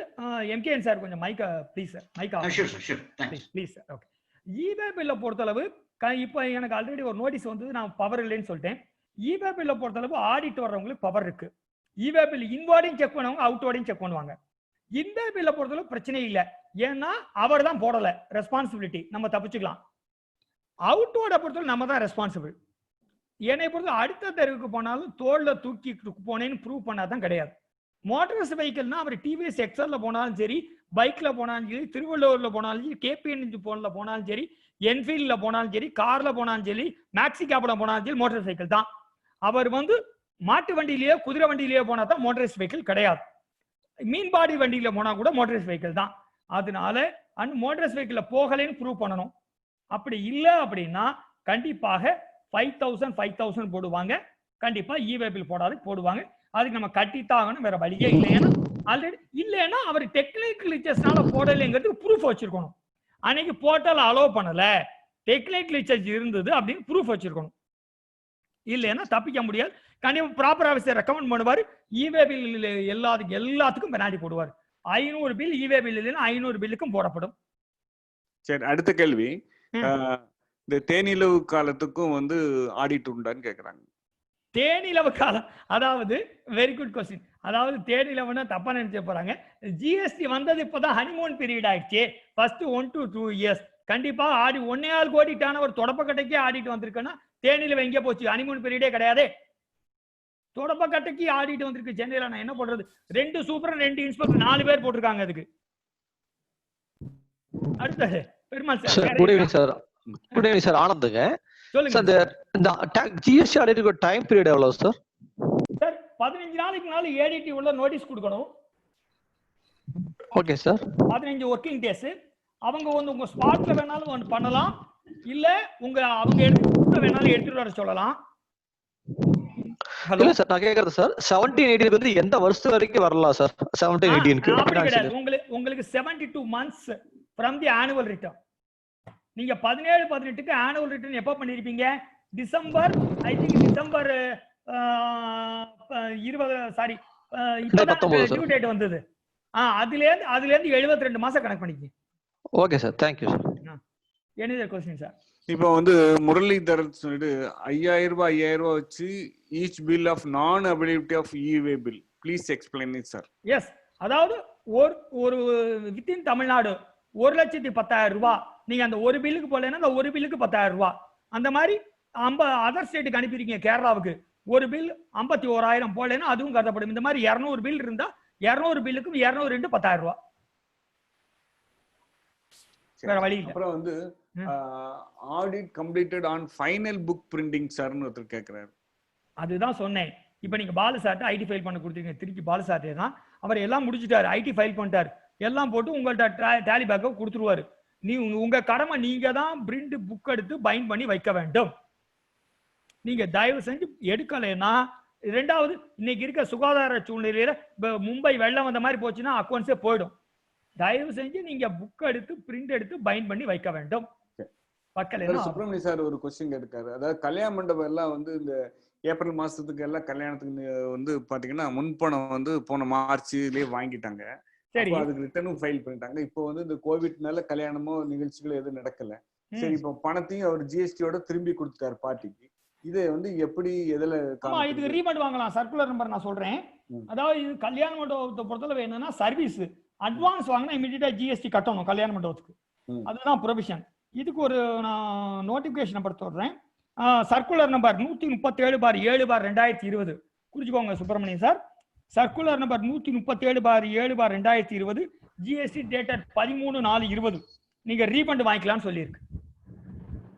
MKN சார் கொஞ்சம் mic please sir mic off. Sure. Thanks. Please sir. Okay. e-way bill பொறுத்தளவு இப்போ எனக்கு already ஒரு notice வந்தது, நான் பவர் இல்லைன்னு சொல்லிட்டேன். e-way bill பொறுத்தளவு ஆடிட் வர்றவங்களுக்கு பவர் இருக்கு. e-way bill இன்வார்டையும் செக் பண்ணுவாங்க, அவுட்வார்டையும் செக் பண்ணுவாங்க. e-way bill பொறுத்தளவு பிரச்சனை இல்லை, ஏன்னா அவர் தான் போடல, ரெஸ்பான்சிபிலிட்டி நம்ம தப்பிச்சுக்கலாம். அவுட்வார்டை பொறுத்தளவு நம்ம தான் ரெஸ்பான்சிபிள். என்னை பொறுத்த அடுத்த தெருவுக்கு போனாலும் தோல்ல தூக்கி போனேன்னு ப்ரூவ் பண்ணாதான் கிடையாது. மோட்டார்ஸ் வெஹிக்கிள்னா அவர் டிவிஎஸ் எக்ஸல்ல போனாலும் சரி, பைக்ல போனாலும் சரி, திருவள்ளூர்ல போனாலும் சரி, கேபிஎன் போன்ல போனாலும் சரி, என்ஃபீல்ட்ல போனாலும் சரி, கார்ல போனாலும் சரி, மேக்ஸி கேப்ல போனாலும் சரி, மோட்டார் சைக்கிள் தான். அவர் மாட்டு வண்டியிலேயோ குதிரை வண்டியிலேயோ போனா தான் மோட்டாரைஸ் வெஹிக்கிள் கிடையாது. மீன்பாடி வண்டியில போனா கூட மோட்டாரைஸ் வெஹிக்கிள் தான். அதனால மோட்டாரைஸ் வெஹிக்கிள்ல போகலன்னு ப்ரூவ் பண்ணணும். அப்படி இல்லை அப்படின்னா கண்டிப்பாக 5000 போடுவாங்க. கண்டிப்பா e-way bill போடுவாங்க. அதுக்கு நம்ம கட்டித்தாகணும், வேற வழியே இல்லை. ஏன்னா ஆல்ரெடி இல்லைன்னா அவர் டெக்னிக்கல் லிச்சர்ஸ்னால போடலைங்கிறதுக்கு ப்ரூஃப் வச்சிருக்கணும். அன்னைக்கு போர்ட்டல் அலோவ் பண்ணல, டெக்னிக்கல் லிச்சர்ஸ் இருந்தது அப்படின்னு ப்ரூஃப் வச்சிருக்கணும். இல்லைன்னா தப்பிக்க முடியாது. கண்டிப்பா ப்ராப்பர் ஆஃபீஸர் ரெக்கமெண்ட் பண்ணுவாரு. e-way bill எல்லாத்துக்கும் பெனால்டி போடுவார். 500 பில் e-way bill இல்லைன்னா 500 பில்லுக்கும் போடப்படும். சரி, அடுத்த கேள்வி, இந்த தேனிலவு காலத்துக்கும் ஆடிட் உண்டான்னு கேக்குறாங்க. தேனிலவு காலம், அதாவது வெரி குட் கொஸ்டின். அதாவது தேனிலவுன்னா தப்பா நினைச்ச போறாங்க. ஜிஎஸ்டி வந்தது இப்பதான் ஹனிமூன் பீரியட் ஆயிடுச்சு. ஃபர்ஸ்ட் 1 to 2 years கண்டிப்பா ஆடி 1.5 கோடி டான ஒரு தொடப்பக்கட்டைக்கே ஆடிட்டு வந்திருக்குன்னா தேனிலவு எங்கே போச்சு? ஹனிமூன் பீரியடே கிடையாது. தொடப்பக்கட்டைக்கு ஆடிட்டு வந்திருக்கு சென்னையில. நான் என்ன பண்றது? 2 சூப்பர் 2 இன்ஸ்பெக்டர் 4 பேர் போட்டிருக்காங்க அதுக்கு. அடுத்தது Perumal sir. Good evening sir. Good evening sir. ஆனந்துங்க. சொல்லுங்க சார். இந்த ஜிஎஸ்டி ஆடிட்டுக்கு டைம் பீரியட் எவ்வளவு சார்? சார் 15 நாளைக்கு முன்னால ஏடிடி உள்ள நோட்டீஸ் கொடுக்கணும். Okay sir. 15 working days. அவங்க உங்க ஸ்பாட்ல வேணாலும் பண்ணலாம், இல்ல அவங்க எடுத்து வேணாலும் எடுத்துட்டு வர சொல்லலாம். இல்ல சார், நான் கேக்குறது சார் 17-18 எந்த வருஷம் வரைக்கும் வரலாம் சார்? 17-18 உங்களுக்கு 72 months from the annual return. நீங்க 17-18க்கு ஆனுவல் ரிட்டர்ன் எப்ப பண்ணிருப்பீங்க? December, I think December 20 sorry due date வந்தது. அதுல இருந்து 72 மாசம் கணக்கு பண்ணிக்கீங்க. Okay sir, thank you sir. Any question sir? இப்போ முரளிதர் சொல்லிட்டு 5000 ரூபாய் வச்சு each bill of non availability of e-way bill please explain it sir. Yes, அதாவது ஒரு வித்தின் தமிழ்நாடு 1,10,000 ரூபாய் நீங்க அந்த ஒரு பில்லுக்கு போலன்னா அந்த ஒரு பில்லுக்கு 10,000 ரூபாய். அந்த மாதிரி அதர் ஸ்டேட்டுக்கு அனுப்பிடுறீங்க, கேரளாவுக்கு ஒரு பில் 51,000 போலன்னா அதுவும் கருதப்படும். இந்த மாதிரி 200 பில் இருந்தா 200 பில்லுக்கும் 200 × 10,000 ரூபாய். வேற வழி இல்ல. அப்புறம் audit completed on final book printing சார்னு ஒருத்தர் கேக்குறாரு. அதுதான் சொன்னேன். இப்ப நீங்க பாலு சார்ட்ட ஐடி ஃபைல் பண்ண கொடுத்தீங்க, திருப்பி பாலு சார்ட்டே தான் அவர் எல்லாம் முடிச்சுட்டாரு, ஐடி ஃபைல் பண்ணிட்டாரு, எல்லாம் போட்டு உங்கள்ட்ட டேலி பேக்கப் கொடுத்துருவாரு. உங்க கடமை நீங்க தான் பிரிண்ட் புக் எடுத்து பைண்ட் பண்ணி வைக்க வேண்டும். நீங்க தயவு செஞ்சு எடுக்கலைன்னா, ரெண்டாவது இன்னைக்கு இருக்க சுகாதார சூழ்நிலையில மும்பை வெள்ளம் வந்த மாதிரி போச்சுன்னா அக்கௌண்ட்ஸே போயிடும். தயவு செஞ்சு நீங்க புக் எடுத்து பிரிண்ட் எடுத்து பைண்ட் பண்ணி வைக்க வேண்டும். சுப்பிரமணிய சார் ஒரு கொஸ்டின் கேட்டிருக்காரு. அதாவது கல்யாண மண்டபம் எல்லாம் இந்த ஏப்ரல் மாசத்துக்கு எல்லாம் கல்யாணத்துக்கு பாத்தீங்கன்னா முன்பணம் போன மார்ச்லயே வாங்கிட்டாங்க. அதுக்கு ரிட்டர்னும் ஃபைல் பண்ணிட்டாங்க. இப்போ இந்த கோவிட்னால கல்யாணமோ நிகழ்ச்சிகளோ எதுவும் நடக்கல. சரி, இப்போ பணத்தையும் அவர் ஜிஎஸ்டியோட திரும்பி கொடுத்துட்டாரு பார்ட்டிக்கு. இதை எப்படி எதுல இதுக்கு ரீஃபண்ட் வாங்கலாம்? சர்க்குலர் நம்பர் நான் சொல்றேன். அதாவது இது கல்யாண மண்டபத்தை பொறுத்தளவு என்னன்னா சர்வீஸ் அட்வான்ஸ் வாங்கினா இமிடியேட்டா ஜிஎஸ்டி கட்டணும் கல்யாண மண்டபத்துக்கு. அதுதான் ப்ரொவிஷன். இதுக்கு ஒரு நான் நோட்டிபிகேஷன் நம்பர் சொல்றேன். சர்க்குலர் நம்பர் 137/7/2020 குறிச்சுக்கோங்க Subramanian sir. Circular number 137/7/2020 GST dated 13/4/20 நீங்க ரீஃபண்ட் வாங்கிக்கலாம்னு சொல்லியிருக்கு.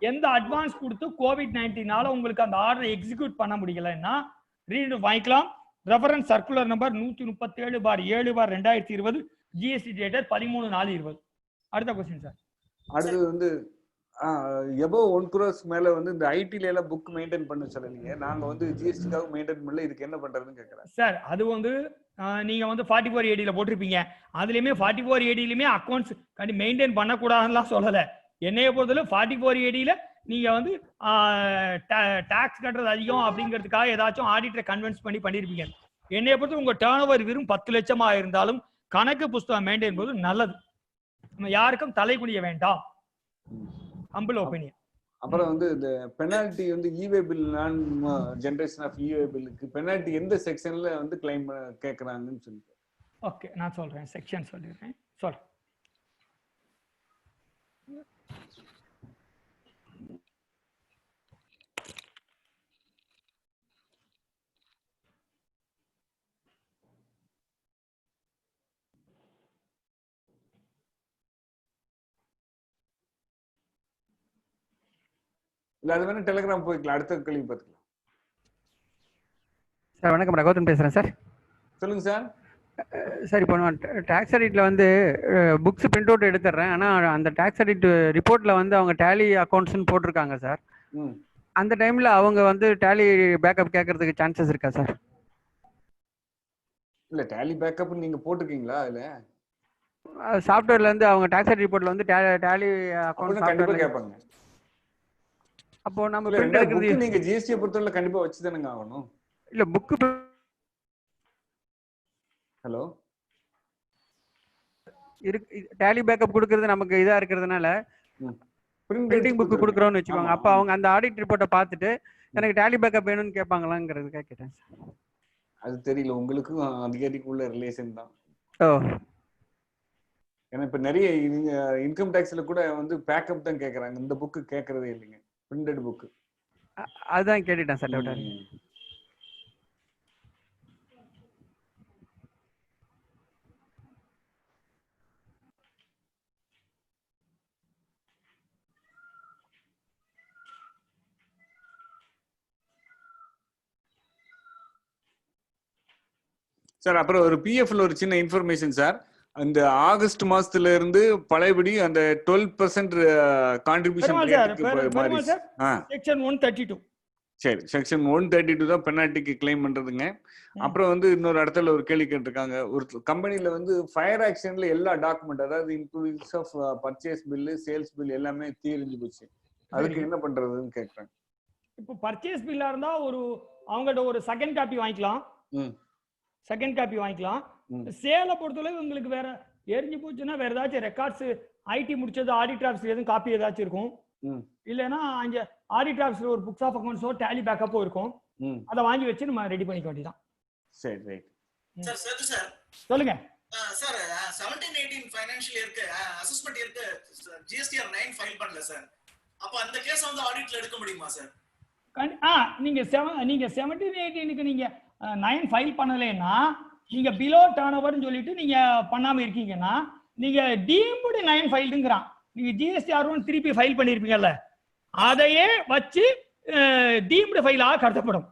எந்த அட்வான்ஸ் கொடுத்து COVID-19 உங்களுக்கு அந்த ஆர்டரை எக்ஸிக்யூட் பண்ண முடியலன்னா ரீஃபண்ட் வாங்கிக்கலாம். Reference circular number 137/7/2020 GST dated 13/4/20. அடுத்த क्वेश्चन சார். அடுத்து எபோவ் 1 crores மேல வந்து இந்த ஐடில எல்லாம் புக் மெயின்டைன் பண்ண சொல்லலீங்க. நாங்க வந்து ஜிஎஸ்டிக்காக மெயின்டைன் பண்ணல. இதுக்கு என்ன பண்றதுன்னு கேக்குறேன் சார். அது வந்து நீங்க வந்து 44 ADல போட்டிருப்பீங்க. அதுலயுமே 44 ADலயுமே அக்கௌண்ட்ஸ் மெயின்டைன் பண்ணக்கூடாதுலாம் சொல்லல. என்னைய பொறுத்தவரை 44 ADல நீங்க வந்து டாக்ஸ் கட்டுறது அதிகம் அப்படிங்கிறதுக்காக ஏதாச்சும் ஆடிட்டரை கன்வின்ஸ் பண்ணிருப்பீங்க. என்னைய பொறுத்து உங்க டர்ன் ஓவர் வெறும் 10 லட்சமா இருந்தாலும் கணக்கு புஸ்தகம் மெயின்டைன் போது நல்லது. நம்ம யாருக்கும் தலை குனிய வேண்டாம். Humble opinion. அப்புறம் வந்து இந்த பெனால்டி வந்து இவே பில் நான் ஜெனரேஷன் ஆஃப் இவே பில்லுக்கு பெனால்டி எந்த செக்ஷன்ல வந்து கிளைம் கேக்குறாங்கன்னு சொல்லிட்டு. ஓகே, நான் சொல்றேன். செக்ஷன் சொல்லிடுறேன். சொல்றேன். இல்ல அது வேணா டெலிகிராம் போய்க்கலாம். அடுத்த கேள்வி பார்த்துக்கலாம். சார் வணக்கம், நான் கௌதம் பேசுறேன் சார். சொல்லுங்க சார். சார் இப்போ நான் டாக்ஸ் ஆடிட்ல வந்து புக்ஸ் பிரிண்ட் அவுட் எடுத்துறேன். ஆனா அந்த டாக்ஸ் ஆடிட் ரிப்போர்ட்ல வந்து அவங்க டேலி அக்கௌண்ட்ஸ்னு போட்டிருக்காங்க சார். அந்த டைம்ல அவங்க வந்து டேலி பேக்கப் கேட்கறதுக்கு சான்சஸ் இருக்கா சார்? இல்ல டேலி பேக்கப் நீங்க போட்டுருக்கீங்களா? இல்ல சாஃப்ட்வேர்ல இருந்து அவங்க டாக்ஸ் ஆடிட் ரிப்போர்ட்ல வந்து டேலி அக்கௌண்ட் கண்டிப்பா கேட்பாங்க. அப்போ நம்ம பிரிண்ட் எடுக்கிறது நீங்க ஜிஎஸ்டி பொறுத்தவரை கண்டிப்பா வச்சு தானங்க ஆகணும். இல்ல புக் ஹலோ டேலி பேக்கப் கொடுக்கிறது நமக்கு இதா இருக்கிறதுனால பிரிண்டிங் புக் கொடுக்குறோம்னு வச்சுக்கோங்க. அப்ப அவங்க அந்த ஆடிட் ரிப்போர்ட்டை பார்த்துட்டு எனக்கு டேலி பேக்கப் வேணும்னு கேட்பாங்களாங்கிறதுக்காக கேட்டேன் சார். அது தெரியல, உங்களுக்கும் அதிகாரிக்குள்ள ரிலேஷன் தான். ஏன்னா இப்ப நிறைய இன்கம் டாக்ஸ்ல கூட வந்து பேக்கப் தான் கேக்குறாங்க. இந்த புக்கு கேட்கறதே இல்லைங்க, பிரிண்டட் புக். அதுதான் கேட்டுட்டேன் சார். Doubt sir. அப்புறம் ஒரு பிஎஃப்ல ஒரு சின்ன இன்ஃபர்மேஷன் சார். அந்த ஆகஸ்ட் மாசத்துல இருந்து பழையபடி அந்த 12% கான்ட்ரிபியூஷன் செக்ஷன் 132. சரி, செக்ஷன் 132 தான் பெனால்டிக்கு கிளைம் பண்றதுங்க. அப்புறம் வந்து இன்னொரு இடத்துல ஒரு கேள்வி கேட்டிருக்காங்க. ஒரு கம்பெனில வந்து ஃபயர் ஆக்ஷன்ல எல்லா டாக்குமெண்ட், அதாவது including of purchase bill, sales bill எல்லாமே தீர்ந்து போச்சு. அதுக்கு என்ன பண்றதுன்னு கேக்குறாங்க. இப்போ பர்ச்சேஸ் பில்லா இருந்தா அவங்கள்ட்ட ஒரு செகண்ட் காப்பி வாங்கிக்கலாம். சேலை பொறுத்தளவு உங்களுக்கு வேற எரிஞ்சு போச்சுன்னா வேற ஏதாச்சும் ரெக்கார்ட்ஸ் ஐடி முடிச்சது ஆடிட் ஆஃபீஸ்ல எதுவும் காப்பி ஏதாச்சும் இருக்கும். இல்லைன்னா அங்க ஆடிட் ஆஃபீஸ்ல ஒரு புக்ஸ் ஆஃப் அக்கவுண்ட்ஸோ டேலி பேக்கப்பும் இருக்கும். அதை வாங்கி வச்சு நம்ம ரெடி பண்ணிக்க வேண்டியதான். சரி, ரைட் சார். சேது சார் சொல்லுங்க சார். 17-18 ஃபைனான்ஷியல் இயருக்கு அசஸ்மென்ட் இயருக்கு ஜிஎஸ்டிஆர் 9 ஃபைல் பண்ணல சார். அப்ப அந்த கேஸ் வந்து ஆடிட்ல எடுக்க முடியுமா சார்? நீங்க 17-18க்கு நீங்க 9 ஃபைல் பண்ணலைன்னா நீங்க பிலோ டர்ன் ஓவர்னு சொல்லிட்டு நீங்க பண்ணாம இருக்கீங்கன்னா நீங்க டீம்டு 9 ஃபைல்டுங்கறான். நீங்க ஜிஎஸ்டிஆர்1 திருப்பி ஃபைல் பண்ணிருப்பீங்கல்ல, அதையே வச்சு டீம்டு ஃபைலா கருதப்படும்.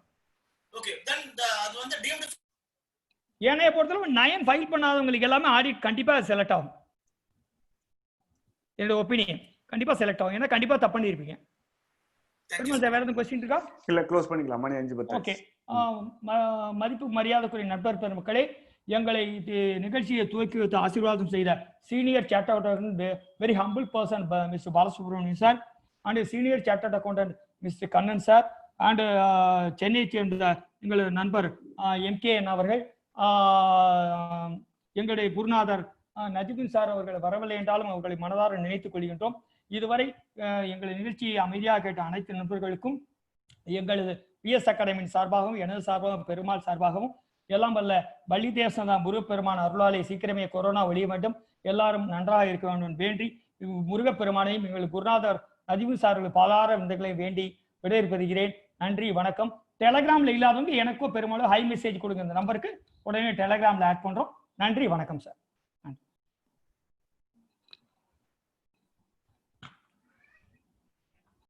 ஓகே, தென் அது வந்து டீம்டு. என்னைய பொறுத்தவரை 9 ஃபைல் பண்ணாதவங்களுக்கு எல்லாமே ஆடிட் கண்டிப்பா செலக்ட் ஆகும். என்னோட ஒப்பீனியன் கண்டிப்பா செலக்ட் ஆகும். ஏன்னா கண்டிப்பா தப்பு பண்ணிருப்பீங்க. வேற எதுவும் क्वेश्चन இருக்கா? இல்ல, க்ளோஸ் பண்ணிக்கலாம். மணி 5:10. ஓகே. மதிப்பு மரியாதைக்குரிய நண்பர் பெருமக்களே, எங்களை நிகழ்ச்சியை துவக்கி வைத்து ஆசீர்வாதம் செய்த senior chartered accountant, very humble person mister Balasubramanian sir, and senior chartered accountant mister Kannan sir, and Chennai சேர்ந்த எங்களது நண்பர் MKN அவர்கள், எங்களுடைய குருநாதர் நஜிபின் சார் அவர்கள் வரவில்லை என்றாலும் அவர்களை மனதார நினைத்துக் கொள்கின்றோம். இதுவரை எங்கள் நிகழ்ச்சியை அமைதியாக கேட்ட அனைத்து நண்பர்களுக்கும் எங்களது PS அகாடமியின் சார்பாகவும் எனது சார்பாகவும் பெருமாள் சார்பாகவும் எல்லாம் வல்ல பள்ளி தேசம் முருகப்பெருமான் அருளாலே சீக்கிரமே கொரோனா ஒழிய வேண்டும், எல்லாரும் நன்றாக இருக்க வேண்டும் வேண்டி முருகப்பெருமானையும் எங்கள் குருநாதர் நஜிபு சார்கள் பாதார விருந்துகளை வேண்டி விடைபெறுகிறேன். நன்றி, வணக்கம். டெலகிராம்ல இல்லாதவங்க எனக்கோ பெருமாளும் ஹை மெசேஜ் கொடுங்க. இந்த நம்பருக்கு உடனே டெலகிராம்ல ஆட் பண்றோம். நன்றி, வணக்கம் சார்.